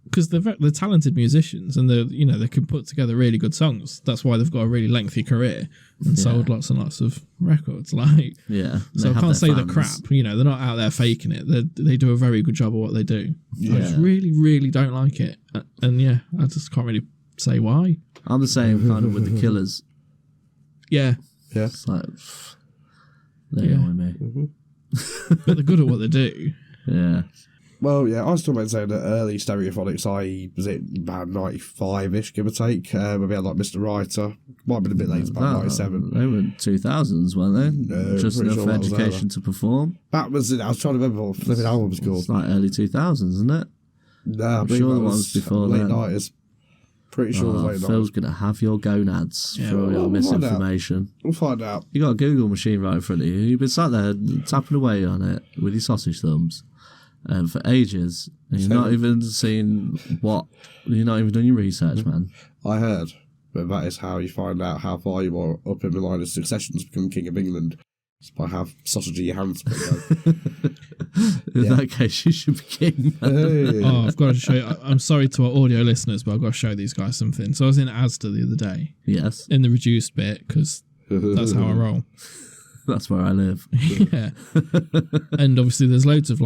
Because they're talented musicians and they can put together really good songs. That's why they've got a really lengthy career and sold lots and lots of records. So I can't say they're crap. They're not out there faking it. They do a very good job of what they do. Yeah. I just really, really don't like it. And I just can't really say why. I'm the same kind of with the Killers. Yeah. Yeah. It's like, they annoy me. But they're good at what they do. Yeah. Well, yeah, I still maintain that early Stereophonics, was it about 95-ish, give or take? Maybe had like Mr. Writer. Might have been a bit later, about 97. They were 2000s, weren't they? Just enough for Education to Perform. That was it. I was trying to remember what the flipping album was called. It's like early 2000s, isn't it? No, I'm sure the ones before late then. 90s. Pretty sure it was late 90s. Phil's going to have your gonads for all your misinformation. We'll find out. You got a Google machine right in front of you. You've been sat there tapping away on it with your sausage thumbs. For ages, and you're not even done your research, man. I heard, but that is how you find out how far you are up in the line of succession to become King of England. It's by have sausage in your hands. In that case, you should be king. Hey. Oh, I've got to show you. I'm sorry to our audio listeners, but I've got to show these guys something. So I was in Asda the other day. Yes. In the reduced bit, because that's how I roll. That's where I live. Yeah. And obviously there's loads of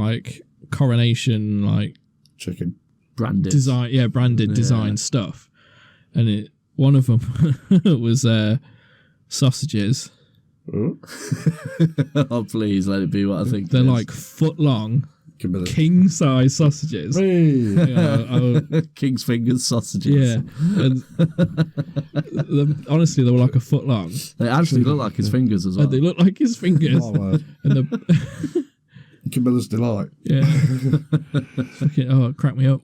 Coronation chicken branded design stuff, and one of them was sausages. Oh, please let it be what I think. They're like foot long, king size sausages. King's fingers sausages. Yeah, and honestly, they were like a foot long. They actually look like his fingers as well. And they look like his fingers. Oh, and Camilla's delight. Yeah. It cracked me up.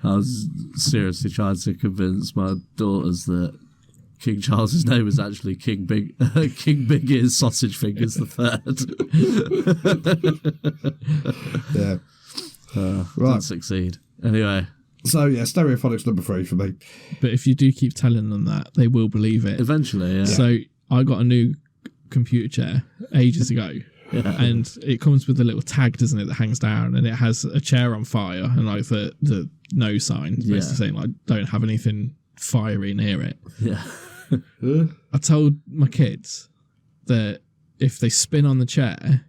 I was seriously trying to convince my daughters that King Charles's name was actually King Big Ears Sausage Fingers the Third. Yeah. Right. Didn't succeed. Anyway. So yeah, Stereophonics number 3 for me. But if you do keep telling them that, they will believe it. Eventually, yeah. So I got a new computer chair ages ago. Yeah. And it comes with a little tag, doesn't it, that hangs down, and it has a chair on fire and the no sign, basically saying don't have anything fiery near it. Yeah. I told my kids that if they spin on the chair,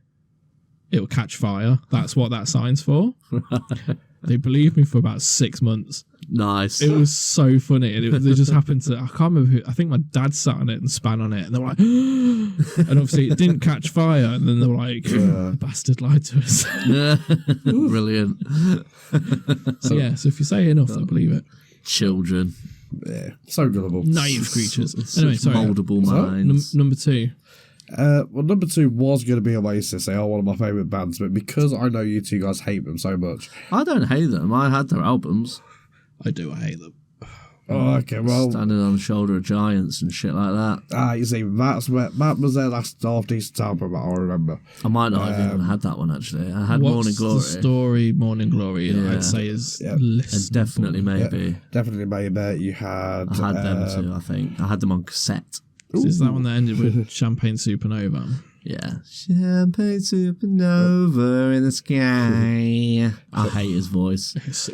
it will catch fire. That's what that sign's for. They believed me for about 6 months. Nice. It was so funny. And they just happened to, I can't remember who, I think my dad sat on it and span on it. And they were like, and obviously it didn't catch fire. And then they were like, bastard lied to us. Brilliant. So if you say enough, they'll believe it. Children. Yeah, so gullible. Naive creatures. Anyway, sorry. Moldable minds. Number 2. Well, number 2 was going to be Oasis. They are one of my favourite bands, but because I know you two guys hate them so much. I don't hate them. I had their albums. I do. I hate them. Oh, okay, well. Standing on the shoulder of giants and shit like that. You see, that was their last half-decent album, I remember. I might not have even had that one, actually. I had Morning Glory. What's the story, Morning Glory, I'd say is listenable. Definitely Maybe. Yeah, definitely Maybe. You had... I had them too, I think. I had them on cassette. Is that one that ended with Champagne Supernova? Yeah. Champagne Supernova in the sky. I hate his voice. It's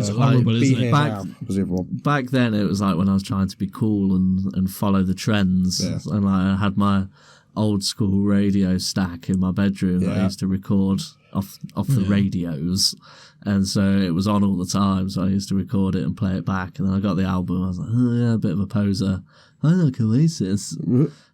horrible, isn't it? Back then, it was like when I was trying to be cool and follow the trends. Yeah. And I had my old school radio stack in my bedroom that I used to record off the radios. And so it was on all the time. So I used to record it and play it back. And then I got the album. I was like, oh yeah, a bit of a poser. I like Oasis.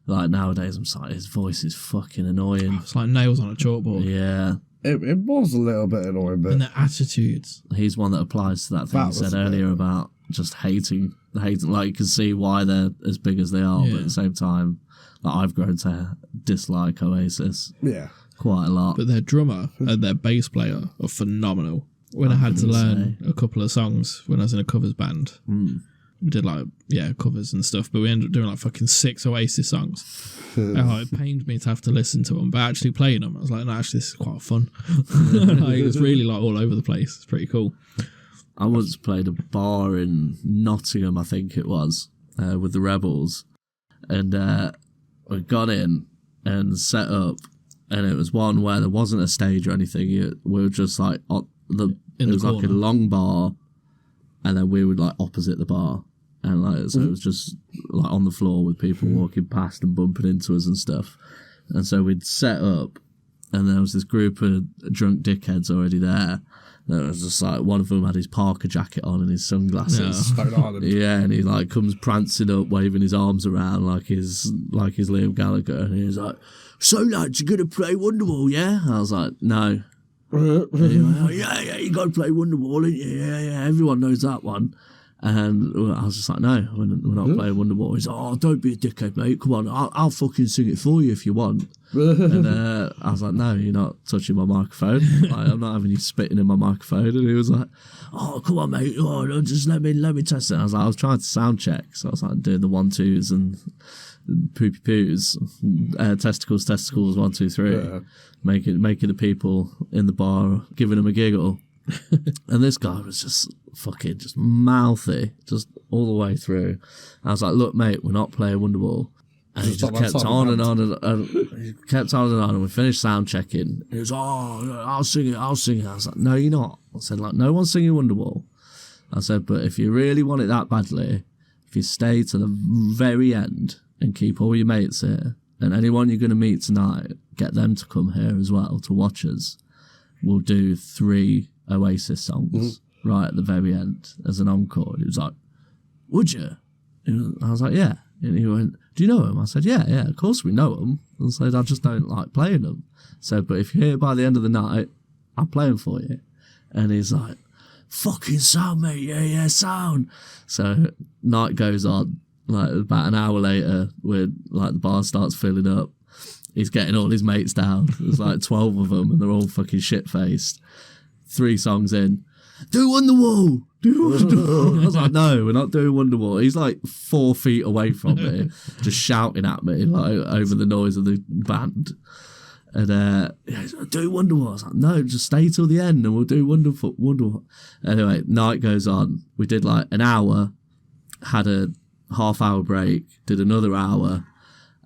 Like nowadays, I'm sorry, his voice is fucking annoying. It's like nails on a chalkboard. Yeah. It was a little bit annoying, but... And the attitudes. He's one that applies to that thing you said earlier about just hating. Like, you can see why they're as big as they are, but at the same time, like, I've grown to dislike Oasis. Yeah. Quite a lot. But their drummer and their bass player are phenomenal. When I had to learn a couple of songs when I was in a covers band, We did like covers and stuff, but we ended up doing like fucking 6 Oasis songs. It pained me to have to listen to them, but actually playing them, I was like, no, actually this is quite fun. Like, it was really like all over the place. It's pretty cool. I once played a bar in Nottingham, I think it was, with the Rebels, and we got in and set up, and it was one where there wasn't a stage or anything. We were just like it was like a long bar, and then we were like opposite the bar, and like so it was just like on the floor with people walking past and bumping into us and stuff. And so we'd set up, and there was this group of drunk dickheads already there. That was just like, one of them had his Parker jacket on and his sunglasses. Yeah, and he like comes prancing up, waving his arms around like his Liam Gallagher, and he was like, "So lads, you gonna play Wonderwall, yeah?" I was like, "No." And he went, "Oh, yeah, you gotta play Wonderwall, ain't you? Yeah, everyone knows that one." And I was just like, "No, we're not playing Wonderwall." He's like, "Oh, don't be a dickhead, mate. Come on, I'll fucking sing it for you if you want." And I was like, "No, you're not touching my microphone. Like, I'm not having you spitting in my microphone." And he was like, "Oh, come on, mate. Oh, just let me test it." And I was like, I was trying to sound check, so I was like doing the 1 2s and poopy poos, testicles, 1 2 3, making the people in the bar giving them a giggle. And this guy was just fucking just mouthy, just all the way through. I was like, "Look, mate, we're not playing Wonderwall." And he just kept on and on and he kept on and on, and we finished sound checking. He was, "Oh, I'll sing it. I was like, "No, you're not." I said, like, "No one's singing Wonderwall." I said, "But if you really want it that badly, if you stay to the very end and keep all your mates here, and anyone you're going to meet tonight, get them to come here as well to watch us. We'll do 3 Oasis songs right at the very end as an encore." And he was like, "Would you?" I was like, "Yeah." And he went, "Do you know them?" I said, yeah, of course we know them. I said, "I just don't like playing them." So, "But if you're here by the end of the night, I'll play them for you." And he's like, "Fucking sound, mate. Yeah, sound." So night goes on. Like about an hour later, where like the bar starts filling up, he's getting all his mates down. There's like 12 of them, and they're all fucking shit-faced. 3 songs in, "Do Wonderwall, do Wonderwall." I was like, "No, we're not doing Wonderwall." He's like 4 feet away from me, just shouting at me like over the noise of the band. And he's like, "Do Wonderwall." I was like, "No, just stay till the end and we'll do Wonderwall." Anyway, night goes on. We did like an hour, had a half-hour break, did another hour.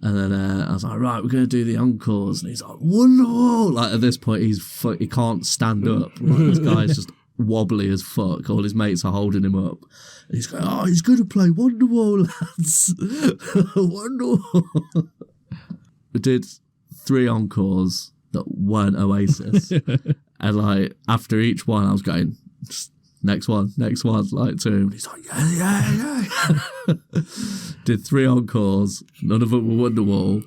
And then I was like, "Right, we're going to do the encores." And he's like, "Wonderwall!" Like at this point, he can't stand up. Like, this guy's just wobbly as fuck. All his mates are holding him up. And he's going, "Oh, he's going to play Wonderwall, lads." Wonderwall. We did 3 encores that weren't Oasis. And like after each one, I was going, "Just next one, like to him." He's like, yeah. Did 3 encores, none of them were Wonderwall.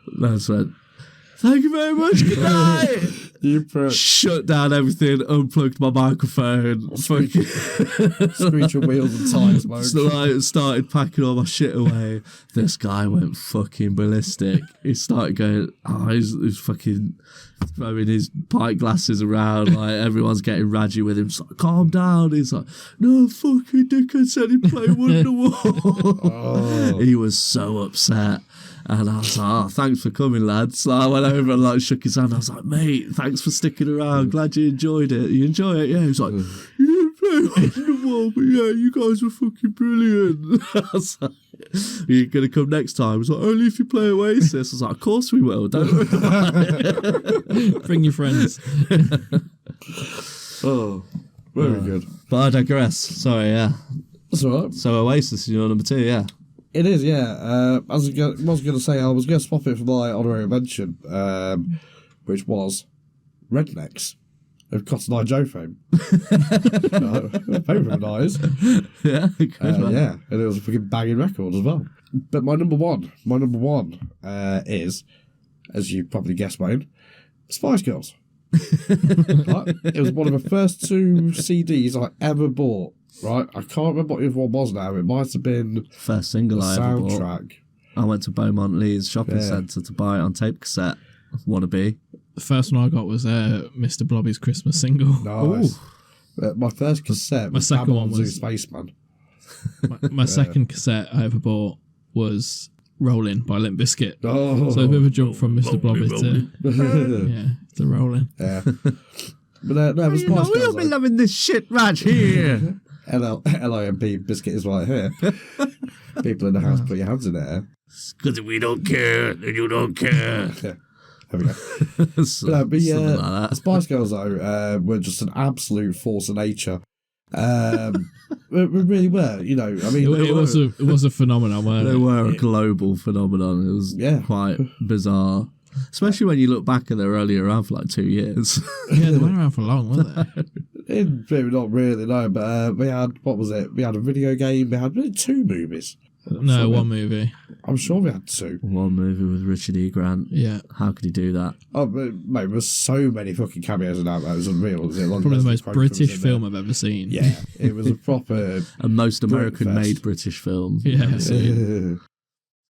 And I just went, "Thank you very much, good night." Shut down everything, unplugged my microphone, fucking Screech your wheels and tires, mode. So like, started packing all my shit away. This guy went fucking ballistic. He started going, he's fucking throwing his pint glasses around, like everyone's getting raggy with him. He's like, "Calm down." He's like, "No, fucking dickhead said he'd play Wonderwall." He was so upset. And I was like, "Oh, thanks for coming, lads." So I went over and like shook his hand. I was like, "Mate, thanks for sticking around. Glad you enjoyed it. You enjoy it?" Yeah. He was like, "You didn't play Wonderwall, but yeah, you guys were fucking brilliant." I was like, "Are you going to come next time?" He was like, "Only if you play Oasis." I was like, "Of course we will. Don't worry about it." Bring your friends. Oh, very good. But I digress. Sorry, yeah. That's all right. So Oasis is your number 2, yeah. It is, yeah. I was going to say, I was going to swap it for my honorary mention, which was Rednecks of Cotton Eye Joe fame. Favourite of ours. Yeah, good one. Yeah, and it was a fucking banging record as well. But my number one is, as you probably guessed, Wayne, Spice Girls. It was one of the first 2 CDs I ever bought. Right, I can't remember what the other one was now. It might have been First single I ever bought. soundtrack. I went to Beaumont Lee's shopping centre to buy it on tape cassette. Wannabe. The first one I got was Mr. Blobby's Christmas single. Nice. My first cassette was second one Babylon Zoo was- Spaceman. My second cassette I ever bought was Rollin' by Limp Bizkit. Oh. So a bit of a jump from Mr. Blobby to Rollin'. Yeah. But no, the Spice Girls, We'll be loving this shit right here. LIMP biscuit is right here. People in the house, put your hands in the air. Because we don't care, and you don't care. Yeah. There we go. Something like that. The Spice Girls, though, were just an absolute force of nature. We really were, you know. I mean, It was a phenomenon, weren't They it? were a global phenomenon. It was quite bizarre. Especially when you look back and they were only around for like 2 years. Yeah, they went around for long, weren't they? maybe not really, no, but we had, what was it? We had a video game, we had 2 movies. No, one movie. I'm sure we had 2. One movie with Richard E. Grant. Yeah. How could he do that? Oh, but, mate, there was so many fucking cameos in that, it was unreal. Was it? Probably the most British film I've ever seen. Yeah, it was a proper... A most American-made Britfest. British film. Yeah, I've seen.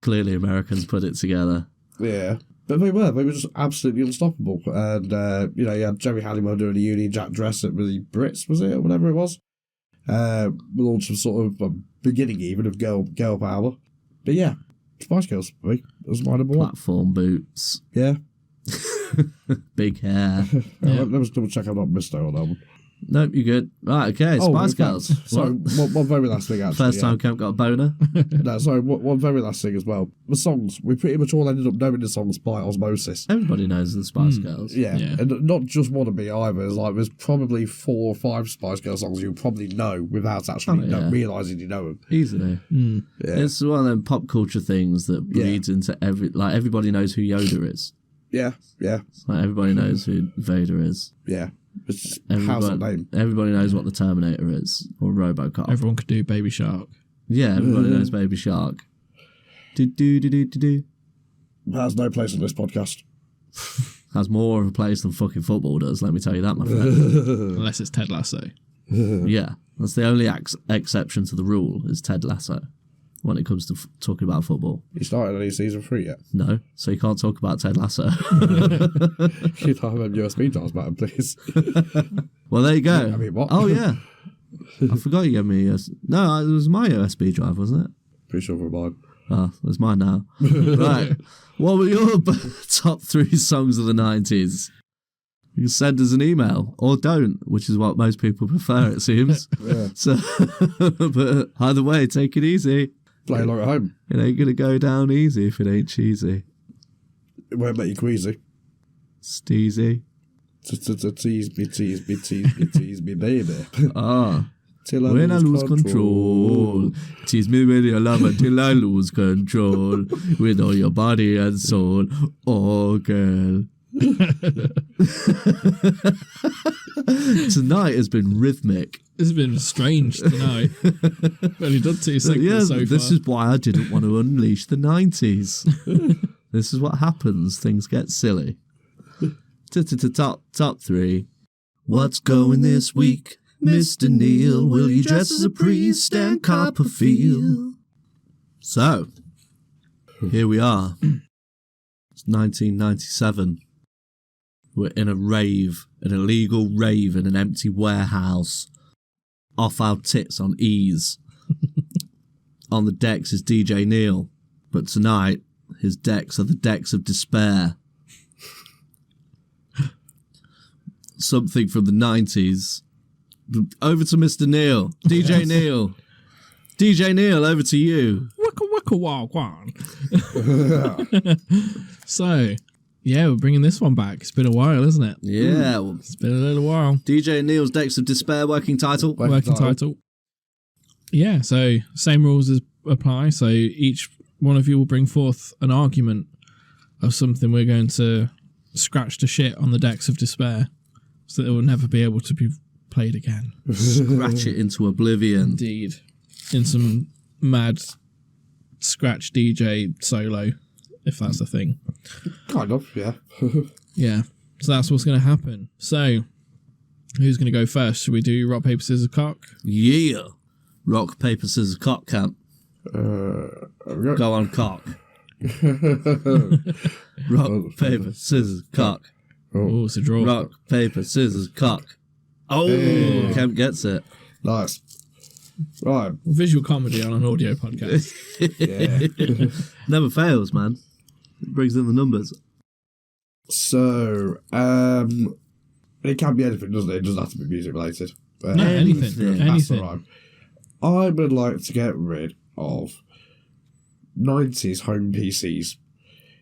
Clearly Americans put it together. Yeah. But they were just absolutely unstoppable. And, you know, you had Jerry Halliwell doing a Union Jack dress at the Brits, was it, or whatever it was? With all some sort of beginning even of girl power. But yeah, Spice Girls for me. That was my number one. Platform boots. Yeah. Big hair. Yeah. Let us double check I'm not missed out on that one. Nope, you're good. Right, okay, Spice in fact, Girls. So, What? one very last thing, actually. First time Kemp got a boner? No, sorry, one very last thing as well. The songs, we pretty much all ended up knowing the songs by osmosis. Everybody knows the Spice Girls. Yeah. Yeah. And not just Wannabe either. It's like there's probably 4 or 5 Spice Girl songs you probably know without actually realising you know them. Easily. Yeah. It's one of them pop culture things that bleeds into everybody knows who Yoda is. Yeah, yeah, Like everybody knows who Vader is. yeah. It's just household name. Everybody knows what the Terminator is, or RoboCop. Everyone could do Baby Shark. Yeah, everybody knows Baby Shark. Do. Has no place on this podcast. Has more of a place than fucking football does, let me tell you that, my friend. Unless it's Ted Lasso. Yeah, that's the only exception to the rule is Ted Lasso when it comes to talking about football. You started any season 3 yet? No, so you can't talk about Ted Lasso. Can you talk about USB drives, man, please? Well, there you go. I mean, what? Oh, yeah. I forgot you gave me a... No, it was my USB drive, wasn't it? Pretty sure for mine. Oh, it's mine now. Right. What were your top 3 songs of the 90s? You can send us an email, or don't, which is what most people prefer, it seems. Yeah. So, but either way, take it easy. Play along at home. It ain't going to go down easy if it ain't cheesy. It won't make you queasy. Steezy. Tease me, baby. Ah. Till When I lose control, tease me with your love until I lose control. With all your body and soul, oh girl. Tonight has been rhythmic. It's been strange tonight. We've only done 2 segments so far. This is why I didn't want to unleash the 90s. This is what happens. Things get silly. Top 3. What's going this week? Mr. Neal, will you dress as a priest and Copperfield? So, here we are. It's 1997. We're in a rave, an illegal rave in an empty warehouse. Off our tits on ease. On the decks is DJ Neal, but tonight his decks are the decks of despair. Something from the 90s. Over to Mr. Neal. DJ Neal. DJ Neal, over to you. Wicka wicka wah quan. So, yeah, we're bringing this one back. It's been a while, isn't it? Yeah. Well, It's been a little while. DJ Neal's Decks of Despair, working title. Working title. Yeah, so same rules as apply. So each one of you will bring forth an argument of something we're going to scratch to shit on the Decks of Despair so that it will never be able to be played again. Scratch it into oblivion. Indeed. In some mad scratch DJ solo, if that's a thing. Kind of, yeah. Yeah, so that's what's going to happen. So, who's going to go first? Should we do rock, paper, scissors, cock? Yeah. Rock, paper, scissors, cock, Camp. Go on, cock. Rock, paper, scissors, cock. Oh, it's a draw. Rock, paper, scissors, cock. Oh, Camp gets it. Nice. Right. Visual comedy on an audio podcast. Yeah. Never fails, man. It brings in the numbers. So, it can be anything, doesn't it? It doesn't have to be music related. No, anything. That's the Anything. rhyme. I would like to get rid of 90s home PCs.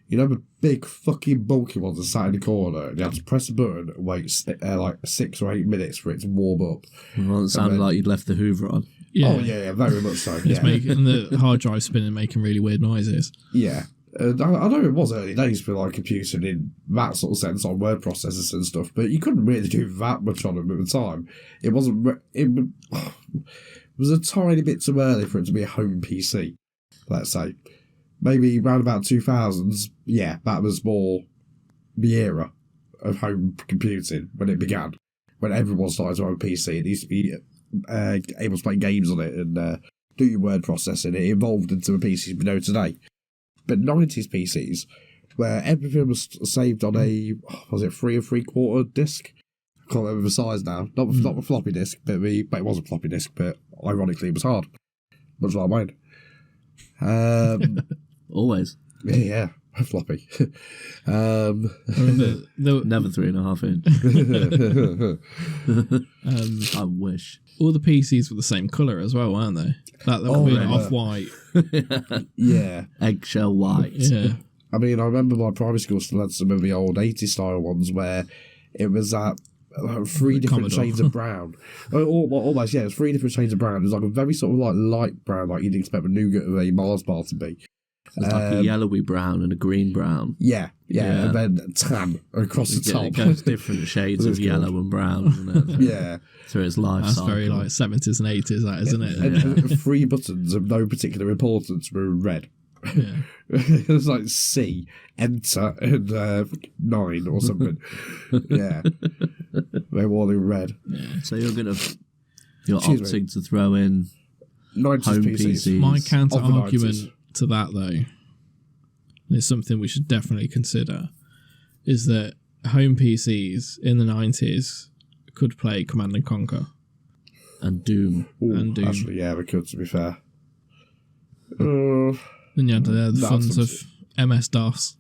You know the big fucking bulky ones that sat in the corner, and you have to press a button and wait like 6 or 8 minutes for it to warm up. Well, it sounded like you'd left the Hoover on. Yeah. Oh yeah, very much so. It's making the hard drive spinning, making really weird noises. Yeah. I know it was early days for like computing in that sort of sense on word processors and stuff, but you couldn't really do that much on them at the time. It wasn't. It was a tiny bit too early for it to be a home PC. Let's say maybe around about 2000s. Yeah, that was more the era of home computing when it began. When everyone started to own a PC, it used to be able to play games on it and do your word processing. It evolved into the PCs we know today. But 90s PCs, where everything was saved on a, was it 3 3/4 disc? I can't remember the size now. Not the floppy disk, but it was a floppy disk, but ironically it was hard. Much like mine. Always. Yeah, floppy. Never Never 3.5 inch. I wish. All the PCs were the same colour as well, weren't they? That would be off-white. Yeah. Eggshell white. Yeah. I mean, I remember my primary school still had some of the old 80s style ones where it was that 3 different Commodore. shades of brown. Almost, yeah, it was 3 different shades of brown. It was like a very sort of like light brown, like you'd expect a nougat of a Mars bar to be. It's like a yellowy brown and a green brown. Yeah, and then tan across the top. It goes different shades of yellow and brown, isn't it? Yeah. Through its life That's cycle. very like 70s and 80s, that, isn't it? And 3 buttons of no particular importance were in red. Yeah. It was like C, enter, and 9 or something. Yeah. They were all in red. Yeah. So you're Excuse opting to throw in 90s home PCs. PCs. My counter Of the 90s. argument to that, though, and it's something we should definitely consider, is that home PCs in the 90s could play Command and Conquer. And Doom. Ooh, and Doom. Actually, yeah, we could, to be fair. Then you had the That's funs of something. MS-DOS.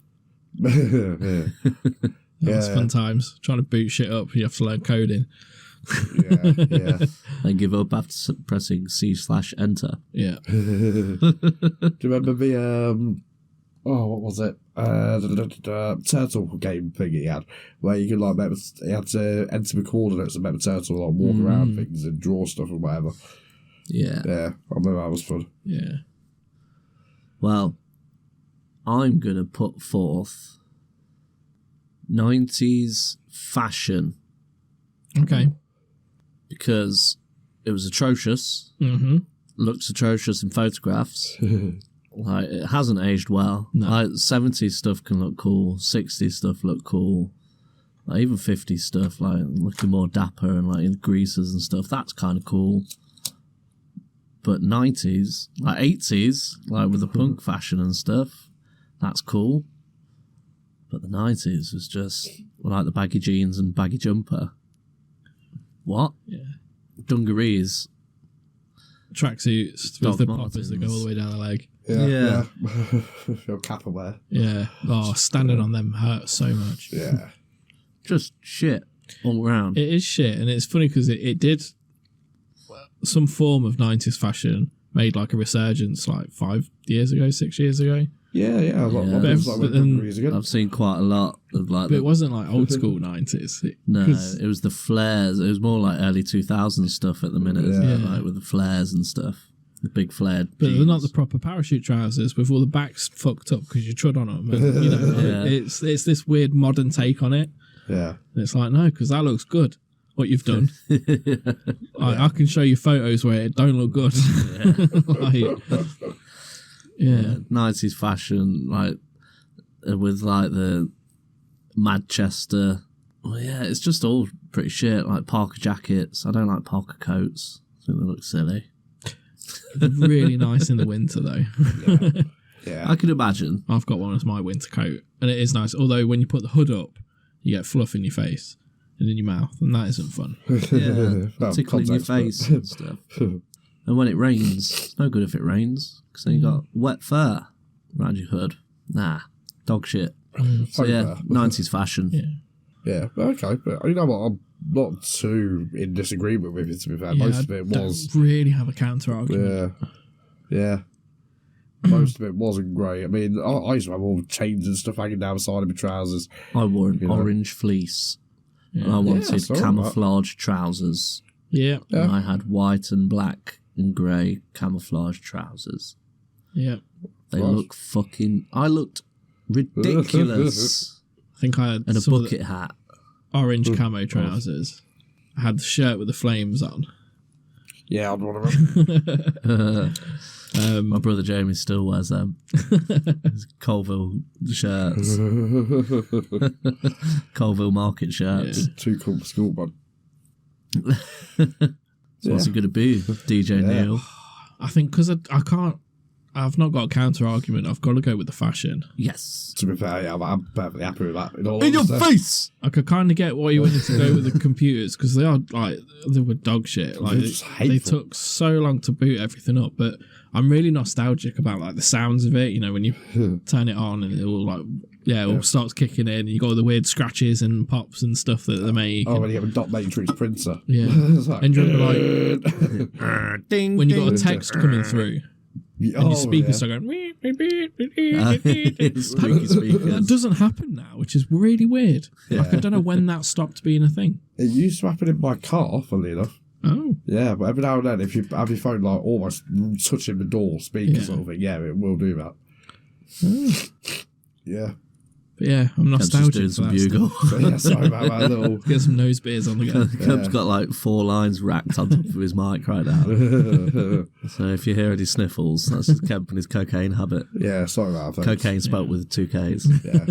Yeah. That was Yeah. fun times. Trying to boot shit up, you have to learn coding. Yeah. And give up after pressing C/enter. Yeah. Do you remember the what was it? Turtle game thing he had, where you could like he had to enter the coordinates and make the turtle like walk around things and draw stuff and whatever. Yeah. Yeah, I remember that was fun. Yeah. Well, I'm going to put forth 90s fashion Okay. because it was atrocious. Mm-hmm. Looks atrocious in photographs. Like, it hasn't aged well. No. Like, 70s stuff can look cool. 60s stuff look cool. Like, even 50s stuff, like, looking more dapper and, like, in greases and stuff. That's kind of cool. But 90s, like 80s, like, with the punk fashion and stuff, that's cool. But the 90s was just, like, the baggy jeans and baggy jumper. What? Yeah. Dungarees. Tracksuits Doc with the poppers that go Martens. all the way down the leg. Yeah. Your kappa wear. Yeah. Oh, standing on them hurts so much. Yeah. Just shit all around. It is shit, and it's funny because it did some form of 90s fashion made like a resurgence like 5 years ago, 6 years ago. Yeah. Yeah. It was like But with then- dungarees again. I've seen quite a lot of like. But it wasn't like old school 90s. No, it was the flares. It was more like early 2000s stuff at the minute, isn't it? Yeah. Like with the flares and stuff, the big flared. But they're not the jeans. proper parachute trousers with all the backs fucked up because you trod on them. And, you know, Yeah. it's this weird modern take on it. Yeah. And it's like, no, because that looks good. What you've done. I can show you photos where it don't look good. Like, yeah. 90s fashion, like with like the Manchester. Well, yeah, it's just all pretty shit. Like Parker jackets. I don't like Parker coats. I think they look silly. Really nice in the winter though. Yeah. I could imagine. I've got one as my winter coat, and it is nice. Although when you put the hood up, you get fluff in your face and in your mouth, and that isn't fun. Yeah, Well, tickling your context, but- face and stuff. And when it rains, it's no good if it rains, because then you got wet fur around your hood. Nah, dog shit. So yeah, 90s fashion. Yeah, okay. But you know what? I'm not too in disagreement with you, to be fair. Yeah, Most of it was... don't really have a counter-argument. Yeah. Most of it wasn't great. I mean, I used to have all chains and stuff hanging down the side of my trousers. I wore an orange fleece. And I wanted camouflage trousers. Yeah. And I had white and black and grey camouflage trousers. Yeah. They look fucking... I looked ridiculous. I think I had and a bucket hat. Orange camo trousers. I had the shirt with the flames on. Yeah, I'd want to my brother Jamie still wears them. His Colville shirts. Colville Market shirts. Too cool for school, bud. So what's it going to be, DJ Neal? I think because I've not got a counter argument. I've got to go with the fashion. Yes. To be fair, yeah, I'm perfectly happy with that. In your face! I could kind of get why you wanted to go with the computers, because they were dog shit. Like they took so long to boot everything up, but I'm really nostalgic about like the sounds of it. You know, when you turn it on and it all it all starts kicking in, and you got all the weird scratches and pops and stuff that they make. Oh, when you have a dot matrix printer. Yeah. And you remember ding, when you got a text coming through. And your speakers start going. Squeaky speakers. That doesn't happen now, which is really weird. Like, I don't know when that stopped being a thing. It used to happen in my car, funnily enough. Oh. Yeah, but every now and then, if you have your phone like almost touching the door speaker sort of thing, it will do that. Oh. Yeah. But yeah, I'm nostalgic doing for some that bugle. So, yeah, sorry about that little... Get some nose beers on the go. Kemp's got like 4 lines racked on top of his mic right now. So if you hear any sniffles, that's Kemp and his cocaine habit. Yeah, sorry about that. Cocaine spelt with 2 Ks. Yeah.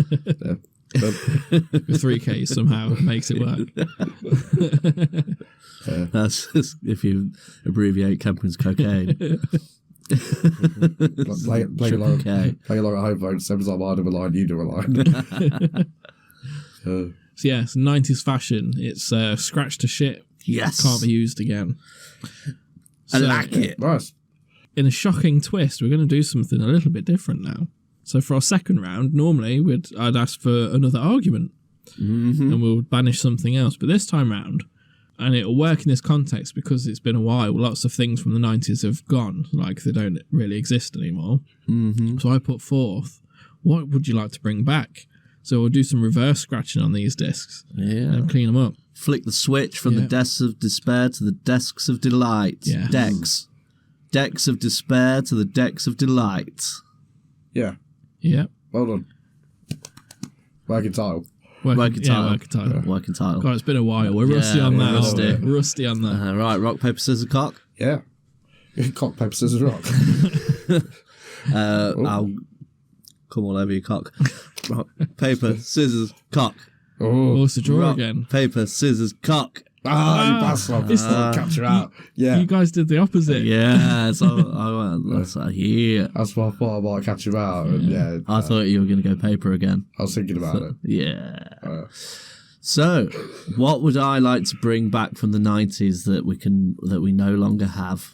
With 3 Ks somehow makes it work. That's just, if you abbreviate Kemp's cocaine. Play along at home phone, same time I do a line, you do a line. So yeah, it's 90s fashion. It's scratch to shit. Yes. Can't be used again. I like it. Nice. In a shocking twist, we're going to do something a little bit different now. So for our second round, normally I'd ask for another argument. And we'll banish something else. But this time round, and it'll work in this context because it's been a while, lots of things from the 90s have gone, like they don't really exist anymore. So I put forth, what would you like to bring back? So we'll do some reverse scratching on these discs and clean them up. Flick the switch from the desks of despair to the desks of delight. Yeah. Decks of despair to the decks of delight. Yeah. Yeah. Well done. Working title. Working title. God, it's been a while. We're rusty on that. Rusty on that. Right, rock, paper, scissors, cock. Yeah. Cock, paper, scissors, rock. I'll come all over your cock. Rock, paper, scissors, cock. Oh, it's a draw rock, again. Paper, scissors, cock. You passed one. Capture out. Yeah. You guys did the opposite. Yeah, so I went, that's here. That's what I thought I might catch him out. And I thought you were going to go paper again. I was thinking about it. Yeah. So, what would I like to bring back from the 90s that we no longer have?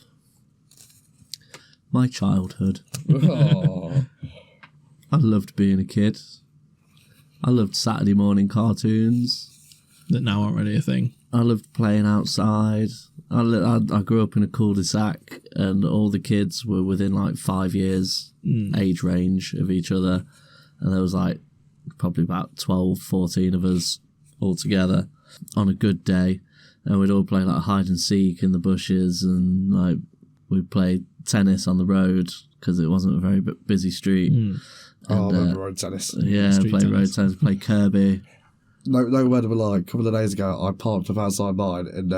My childhood. Oh. I loved being a kid. I loved Saturday morning cartoons. That now aren't really a thing. I loved playing outside. I grew up in a cul-de-sac, and all the kids were within like 5 years age range of each other, and there was like probably about 12, 14 of us all together on a good day, and we'd all play like hide and seek in the bushes, and like we'd play tennis on the road because it wasn't a very busy street. I remember road tennis. Yeah, play road tennis, play Kirby. No word of a lie. A couple of days ago, I parked up outside mine, and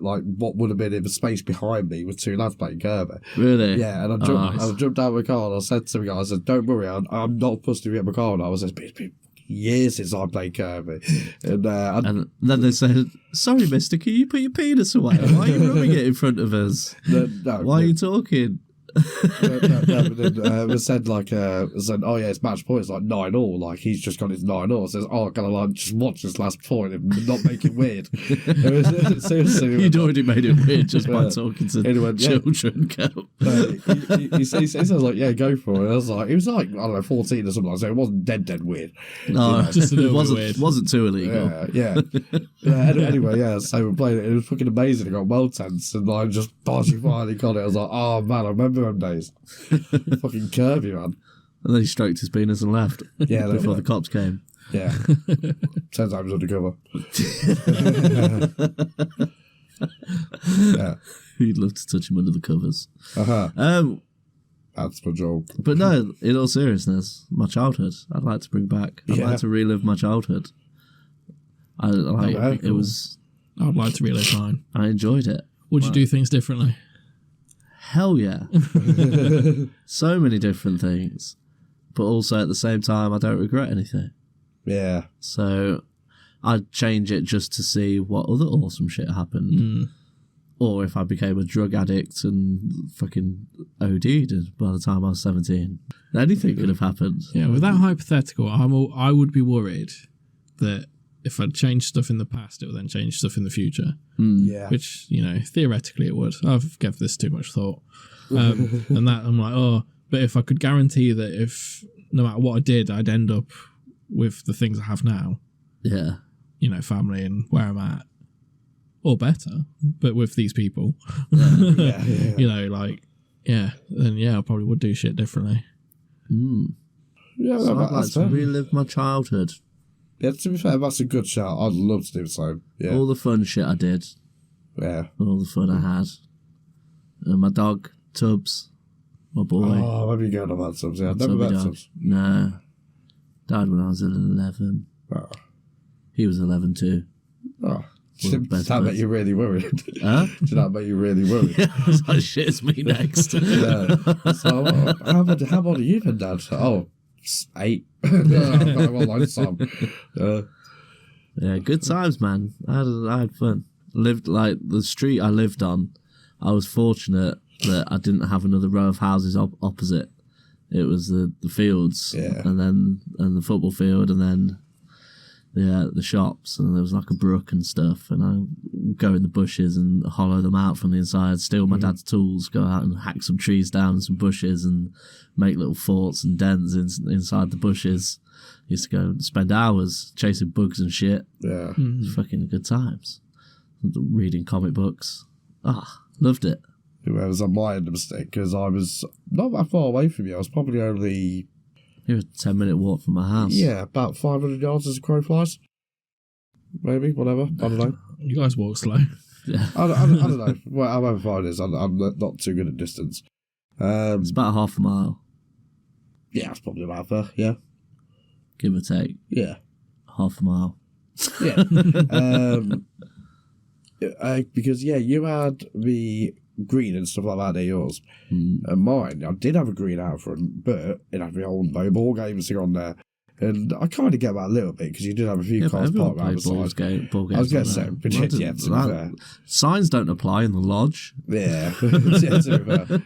like what would have been in the space behind me with 2 lads playing Kirby. Really? Yeah, and I jumped out of my car, and I said to the guy, I said, "Don't worry, I'm not supposed to get my car." And I was just, it's been years since I played Kirby, and then they said, "Sorry, mister, can you put your penis away? Why are you rubbing it in front of us? No, Why are you talking?" It was said like, said, oh yeah, it's match point. It's like 9-9. Like he's just got his 9-9. Says, oh, I'm gonna like just watch this last point and not make it weird. It was, seriously, You'd already made it weird just by talking to children. He says like, yeah, go for it. I was like, it was like, I don't know, 14 or something like that. So it wasn't dead weird. No, just a little bit weird. Wasn't too illegal. Yeah. Anyway, yeah. So we played it. It was fucking amazing. It got well tense, and I just finally got it. I was like, oh man, I remember them days. Fucking Kirby, man. And then he stroked his penis and left. Yeah, before the cops came. Yeah. Turns out he was undercover. Yeah. You'd love to touch him under the covers. That's my joke. But no, in all seriousness, my childhood, I'd like to bring back. I'd like to relive my childhood. I'd like to relive mine. I enjoyed it. Would you do things differently? Hell yeah. So many different things. But also at the same time, I don't regret anything. Yeah. So I'd change it just to see what other awesome shit happened. Or if I became a drug addict and fucking OD'd by the time I was 17. Anything could have happened. Yeah, with that hypothetical, I would be worried that if I'd changed stuff in the past, it would then change stuff in the future. Yeah. Which, theoretically it would. I've given this too much thought. And that I'm like, but if I could guarantee that if no matter what I did, I'd end up with the things I have now. Yeah. Family and where I'm at. Or better, but with these people. Yeah. Then I probably would do shit differently. Yeah, so I'd like to relive my childhood. Yeah, to be fair, that's a good shout. I'd love to do the same. Yeah. All the fun shit I did. Yeah. All the fun I had. And my dog, Tubbs, my boy. Oh, maybe you going on that Tubbs. Yeah, I've never met Tubbs. No. Died when I was 11. Oh. He was 11 too. Oh. Did that make you really worried? Huh? Did that make you really worried? Yeah, I was like, shit, it's me next. Yeah. So, how old are you then, Dad? Oh, 8. I've got a lifetime. Yeah, good times, man. I had fun. Lived like the street I lived on. I was fortunate that I didn't have another row of houses opposite. It was the fields, and the football field, and then the shops, and there was like a brook and stuff, and I go in the bushes and hollow them out from the inside, steal my dad's tools, go out and hack some trees down and some bushes and make little forts and dens inside the bushes. Used to go and spend hours chasing bugs and shit. Yeah. It was fucking good times. Reading comic books. Loved it. It was on my end of mistake, because I was not that far away from you. I was probably only... It was a 10-minute walk from my house. Yeah, about 500 yards as a crow flies. Maybe, whatever. I don't know. You guys walk slow. Yeah. I don't know. Well, however far it is, I'm not too good at distance. It's about half a mile. Yeah, it's probably about there, yeah. Give or take. Yeah. Half a mile. Yeah. Because, you had the green and stuff like that, they're yours. And mine, I did have a green out front, but it had the old no ball games on there. And I kind of get that a little bit, because you did have a few cars parked around the side. Ball games I was going to say, but yeah, to be fair. Signs don't apply in the lodge. Yeah. To be fair.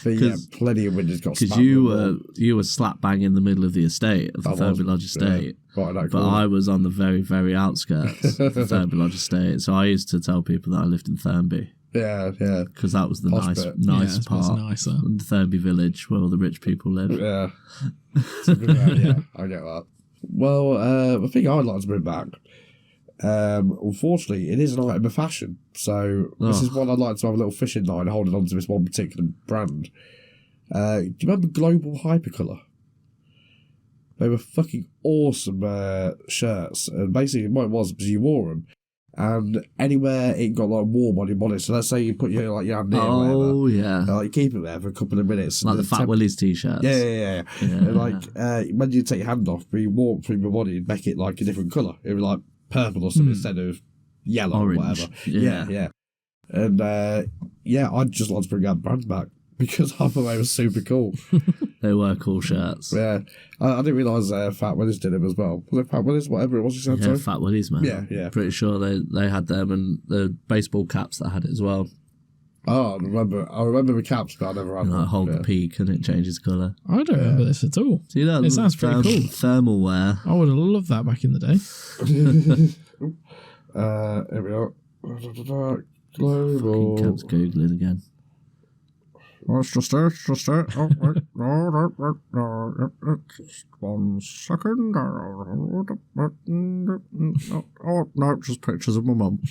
But yeah, plenty of windows got because you were slap bang in the middle of the estate, of the Thurby Lodge estate. Yeah, right, but I was on the very, very outskirts of the Thurby Lodge estate. So I used to tell people that I lived in Thurby. Yeah, yeah. Because that was the nice part. Nicer. The Thurby village where all the rich people live. Yeah. Yeah, I get that. Well, the thing I'd like to bring back, unfortunately, it is an item of fashion. So this is one I'd like to have a little fishing line holding on to this one particular brand. Do you remember Global Hypercolour? They were fucking awesome shirts. And basically what it was you wore them. And anywhere it got like warm on your body, so let's say you put your hand near or whatever, like keep it there for a couple of minutes, like the Fat Willie's t-shirts. Yeah. And like when you take your hand off, the warmth from your body, it'd make it like a different colour. It was like purple or something instead of yellow orange. Or whatever. Yeah. And I'd just like to bring that brand back, because I thought they were super cool. They were cool shirts. Yeah. I didn't realise Fat Willie's did them as well. Was it Fat Willie's? Whatever it was you said, yeah, Fat Willie's, man. Yeah. Pretty sure they had them, and the baseball caps that had it as well. Oh, I remember the caps, but I never had You one. like hold the peak and it changes colour. I don't remember this at all. See that? It sounds pretty cool. Thermal wear. I would have loved that back in the day. Here we are. Fucking Kemp's Googling again. Oh, it's just it. Oh, wait. Just 1 second. Oh, no, just pictures of my mum.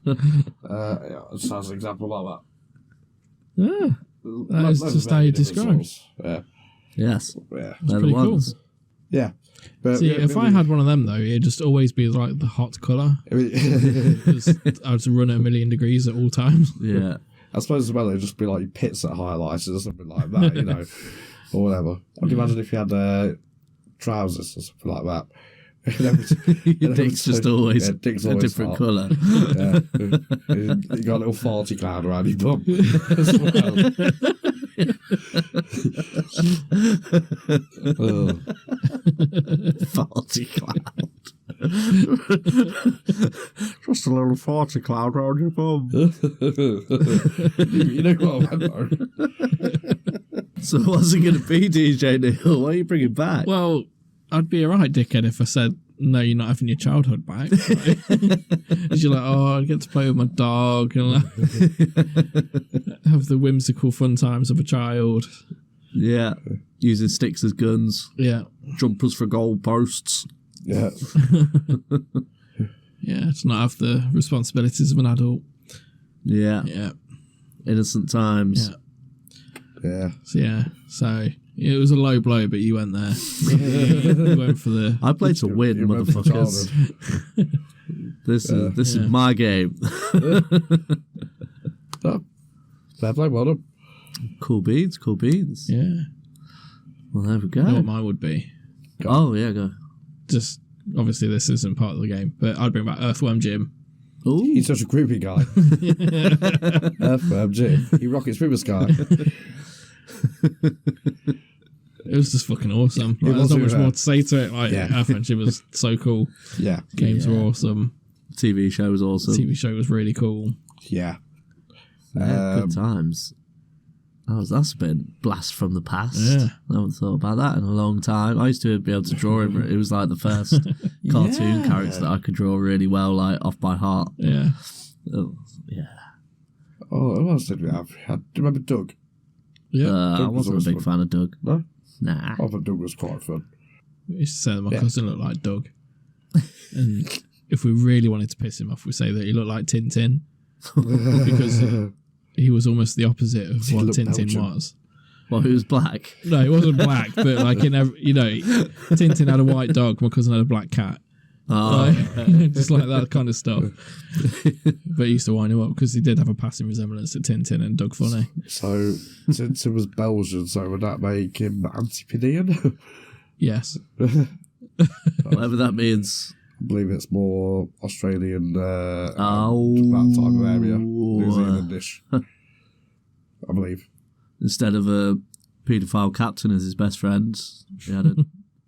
It sounds an example like Yeah. That is just how you describe. Yeah. Yes. Yeah. They're the pretty cool. ones. Yeah. But See, if I had one of them, though, it'd just always be like the hot colour. Because I would run at 1,000,000 degrees at all times. Yeah. I suppose as well it'd just be like pits that highlighted or something like that, you know, or whatever. I'd imagine if you had trousers or something like that. Your dick's just always dick's a always different hot. colour. Yeah. You got a little farty cloud around your bum as well. Farty cloud. Just a little farty cloud around your bum. You know what I meant, though? So what's it going to be, DJ Neal? What are you bringing back? Well, I'd be a right dickhead if I said, no, you're not having your childhood back. Right? Because you're like, oh, I get to play with my dog and like, have the whimsical fun times of a child. Yeah. Using sticks as guns. Yeah. Jumpers for goalposts. Yeah. Yeah, to not have the responsibilities of an adult. Yeah. Yeah. Innocent times. Yeah. So it was a low blow, but you went there. You went for the... I played to win, You went for motherfuckers. This is my game. Oh, fair play, well done. Cool beans. Yeah. Well, there we go. You know what mine would be? Oh, yeah, go. Just, obviously this isn't part of the game, but I'd bring back Earthworm Jim. Ooh. He's such a groupie guy. Earthworm Jim. He rockets through the sky. It was just fucking awesome. Like, It there's was not much really more to say to it. Like, Yeah. Earthworm Jim was so cool. Yeah. Games were awesome. TV show was awesome. TV show was really cool. Yeah. Yeah, good times. That's been blast from the past. Yeah. I haven't thought about that in a long time. I used to be able to draw him. It was like the first cartoon character that I could draw really well, like off by heart. Yeah. Oh, yeah. Oh, who else did we have? Do you remember Doug? Yeah. I Doug was wasn't a always big fun. fan of Doug. No? Nah. I thought Doug was quite fun. We used to say that my Yeah. cousin looked like Doug. And if we really wanted to piss him off, we say that he looked like Tintin. Because he was almost the opposite of He what looked Tintin Belgian. was. Well, he was black. No, he wasn't black, but like in every, Tintin had a white dog, my cousin had a black cat. Oh, Just like that kind of stuff. But he used to wind him up because he did have a passing resemblance to Tintin and Doug Funny. So, since it was Belgian, so would that make him Antipodean? Yes. whatever that means. I believe it's more Australian, that Oh. type of area. New Zealandish. I believe. Instead of a paedophile captain as his best friend, he had a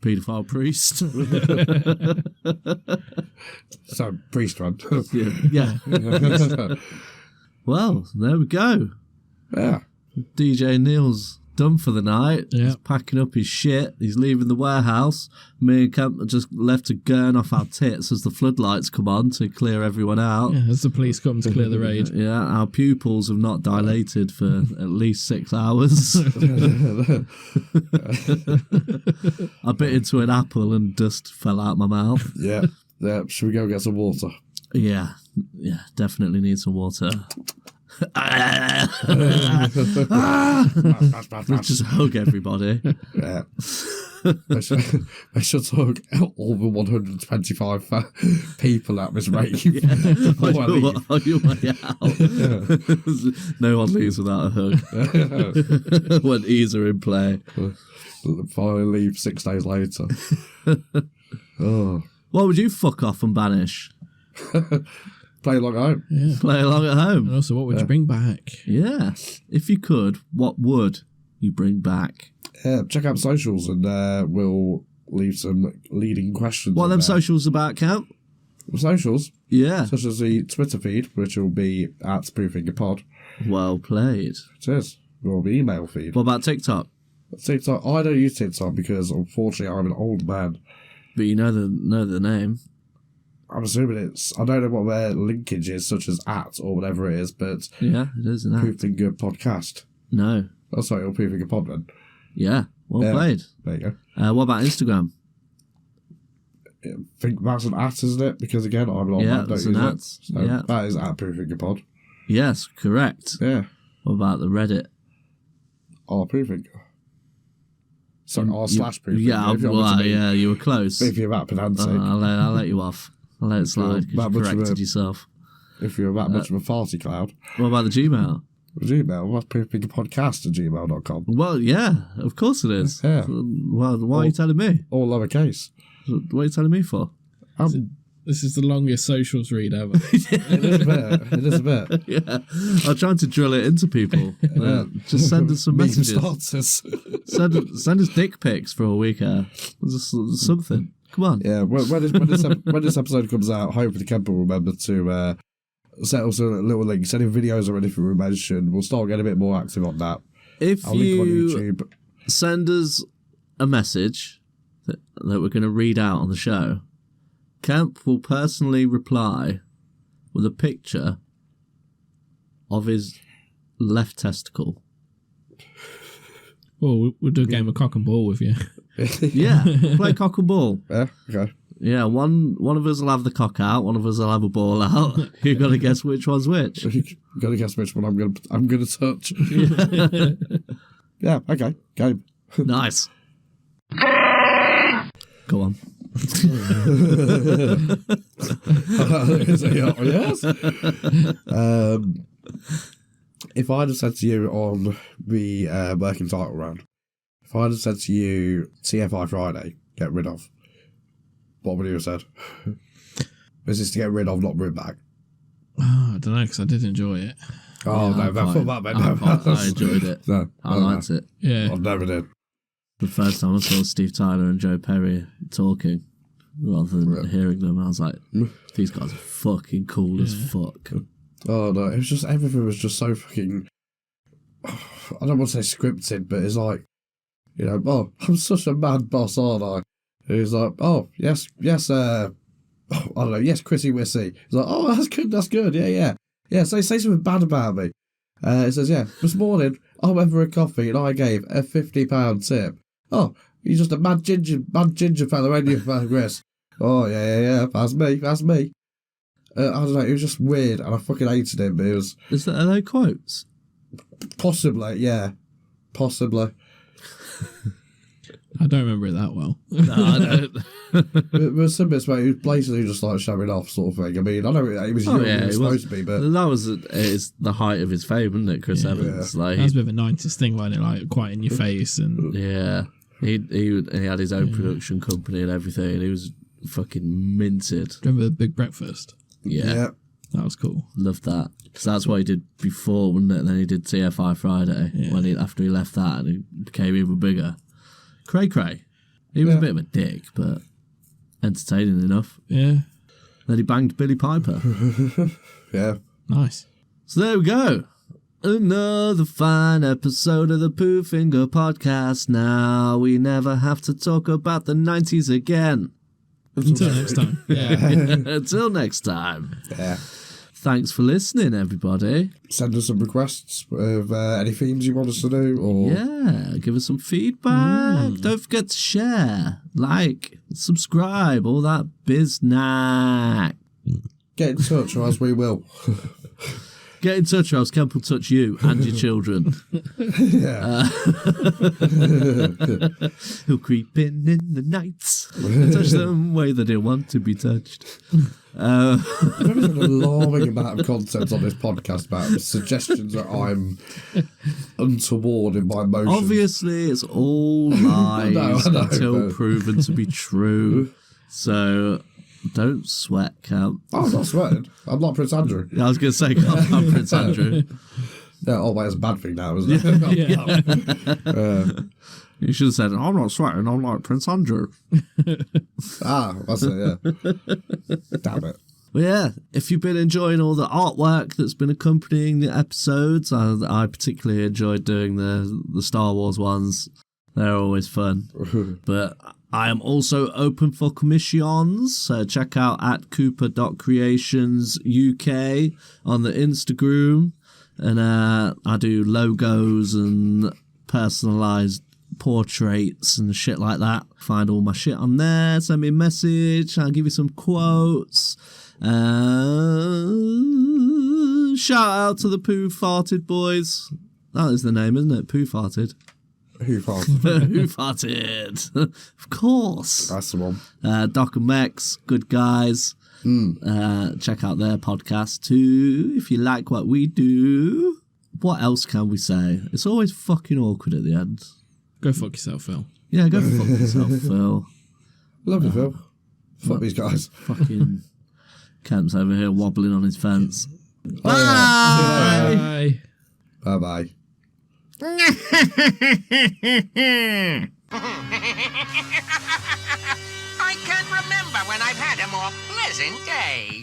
paedophile priest. So, priest friend. yeah. Well, there we go. Yeah. DJ Neal's done for the night. Yeah. He's packing up his shit. He's leaving the warehouse. Me and Kemp are just left to gurn off our tits as the floodlights come on to clear everyone out. Yeah, as the police come to clear the raid. Yeah, our pupils have not dilated for at least 6 hours. I bit into an apple and dust fell out my mouth. Yeah. Yeah. Should we go get some water? Yeah, definitely need some water. Just hug everybody. Yeah. I should talk all the 125 people at this rate. On your way out. No one leaves without a hug. When E's are in play. Finally leave 6 days later. Oh. What would you fuck off and banish? Play along home. Yeah. Play along at home. And also, what would you bring back? Yeah. If you could, what would you bring back? Yeah, check out socials and we'll leave some leading questions. What are on them there. socials about, Kemp? socials, Yeah. such as the Twitter feed, which will be at Poo Finger Pod. Well played. It is. Or the email feed. What about TikTok? TikTok, I don't use TikTok because, unfortunately, I'm an old man. But you know the name. I'm assuming it's... I don't know what their linkage is, such as at or whatever it is, but... Yeah, it is an Poo app. Finger Podcast. No. Oh, sorry, or Poo Finger Pod then. Yeah, well played. There you go. What about Instagram? I think that's an at, isn't it? Because, again, I'm an old man, don't it's use an it. at. So Yeah. that is at Poo Finger Pod. Yes, correct. Yeah. What about the Reddit? R Poo Finger. Sorry, r/Poo Finger. Yeah, if you're well, meant to be- yeah, you were close. If you're that pedantic. I'll let you off. I'll let it slide because that you much of corrected a- yourself. If you're that much of a farty cloud. What about the Gmail? Gmail, that's poofingerpodcast@gmail.com. Well, yeah, of course it is. Yeah. Well, why are you telling me? All lowercase. What are you telling me for? This is the longest socials read ever. It is a bit. It is a bit. Yeah, I'm trying to drill it into people. Just send us some Meme messages. starters. Send us dick pics for a week. Just something. Come on. Yeah, when this episode comes out, hopefully Kemp will remember to set us a little link. Any videos or anything we mentioned, we'll start getting a bit more active on that. If I'll link on you YouTube. send us a message that we're going to read out on the show, Kemp will personally reply with a picture of his left testicle. Well, we'll do a game of cock and ball with you. Yeah, play cock and ball. Yeah, okay. Yeah, one of us will have the cock out, one of us will have a ball out. You got to guess which one's which. You've got to guess which one I'm gonna touch. Yeah, okay. Game. Nice. Go on. Yes. If I'd have said to you on the working title round, if I'd have said to you TFI Friday, get rid of, what would you have said? This is to get rid of, not bring back. Oh, I don't know, because I did enjoy it. Oh, Yeah, no, that's what that meant. I enjoyed it. No, I liked it. Yeah. I never did. The first time I saw Steve Tyler and Joe Perry talking, rather than hearing them, I was like, these guys are fucking cool as fuck. Oh, no, it was just, everything was just so fucking, I don't want to say scripted, but it's like, you know, oh, I'm such a mad boss, aren't I? And he's like, oh, yes, I don't know, yes, Chrissy Wissy. He's like, oh, that's good, yeah. Yeah, say something bad about me. It says, yeah, this morning, I went for a coffee and I gave a £50 tip. Oh, you're just a mad ginger fella, ain't you, Chris? Oh, yeah, that's me. I don't know, it was just weird and I fucking hated him, but it was... Are they quotes? Possibly, yeah. Possibly. I don't remember it that well. No, I don't. There's some bits where he was basically just like showing off sort of thing. I mean, I know it was young, it was supposed to be, but... That was it's the height of his fame, wasn't it, Chris Evans? Yeah. Like, That was a bit of a 90s thing, wasn't it? Like, quite in your face. And yeah. He had his own production company and everything. He was fucking minted. remember the Big Breakfast? Yeah. That was cool. Loved that. Because that's what he did before, wasn't it? And then he did TFI Friday after he left that and he became even bigger. Cray. He was a bit of a dick, but entertaining enough. Yeah. Then he banged Billy Piper. Yeah. Nice. So there we go. Another fine episode of the Poo Finger Podcast. Now we never have to talk about the 90s again. Until next time. Yeah. Until next time. Yeah. Thanks for listening, everybody. Send us some requests of any themes you want us to do, or... Yeah, give us some feedback. Don't forget to share, like, subscribe, all that biznack. Get in touch, or else we will. Get in touch or else Kemp will touch you and your children. Yeah. He'll creep in the nights and touch them way they didn't want to be touched. There is an alarming amount of content on this podcast about suggestions that I'm untoward in my motions. Obviously, it's all lies I know, until but... proven to be true. So... don't sweat, Kemp. Oh, I'm not sweating. I'm not Prince Andrew. I was going to say, I'm Prince Andrew. Yeah, oh, wait, it's a bad thing now, isn't it? You should have said, I'm not sweating, I'm like Prince Andrew. That's it, yeah. Damn it. Well, yeah, if you've been enjoying all the artwork that's been accompanying the episodes, I particularly enjoyed doing the Star Wars ones. They're always fun. But I am also open for commissions, so check out at cooper.creationsuk on the Instagram. And I do logos and personalised portraits and shit like that. Find all my shit on there, send me a message, I'll give you some quotes. Shout out to the Poo Farted boys. That is the name, isn't it? Poo Farted. Who farted? Who farted? Of course. That's the one. Doc and Mex, good guys. Check out their podcast too if you like what we do. What else can we say? It's always fucking awkward at the end. Go fuck yourself, Phil. Yeah, go fuck yourself, Phil. Love you, Phil. Fuck these guys. Fucking Kemp's over here wobbling on his fence. Bye. Bye. Bye-bye. I can't remember when I've had a more pleasant day.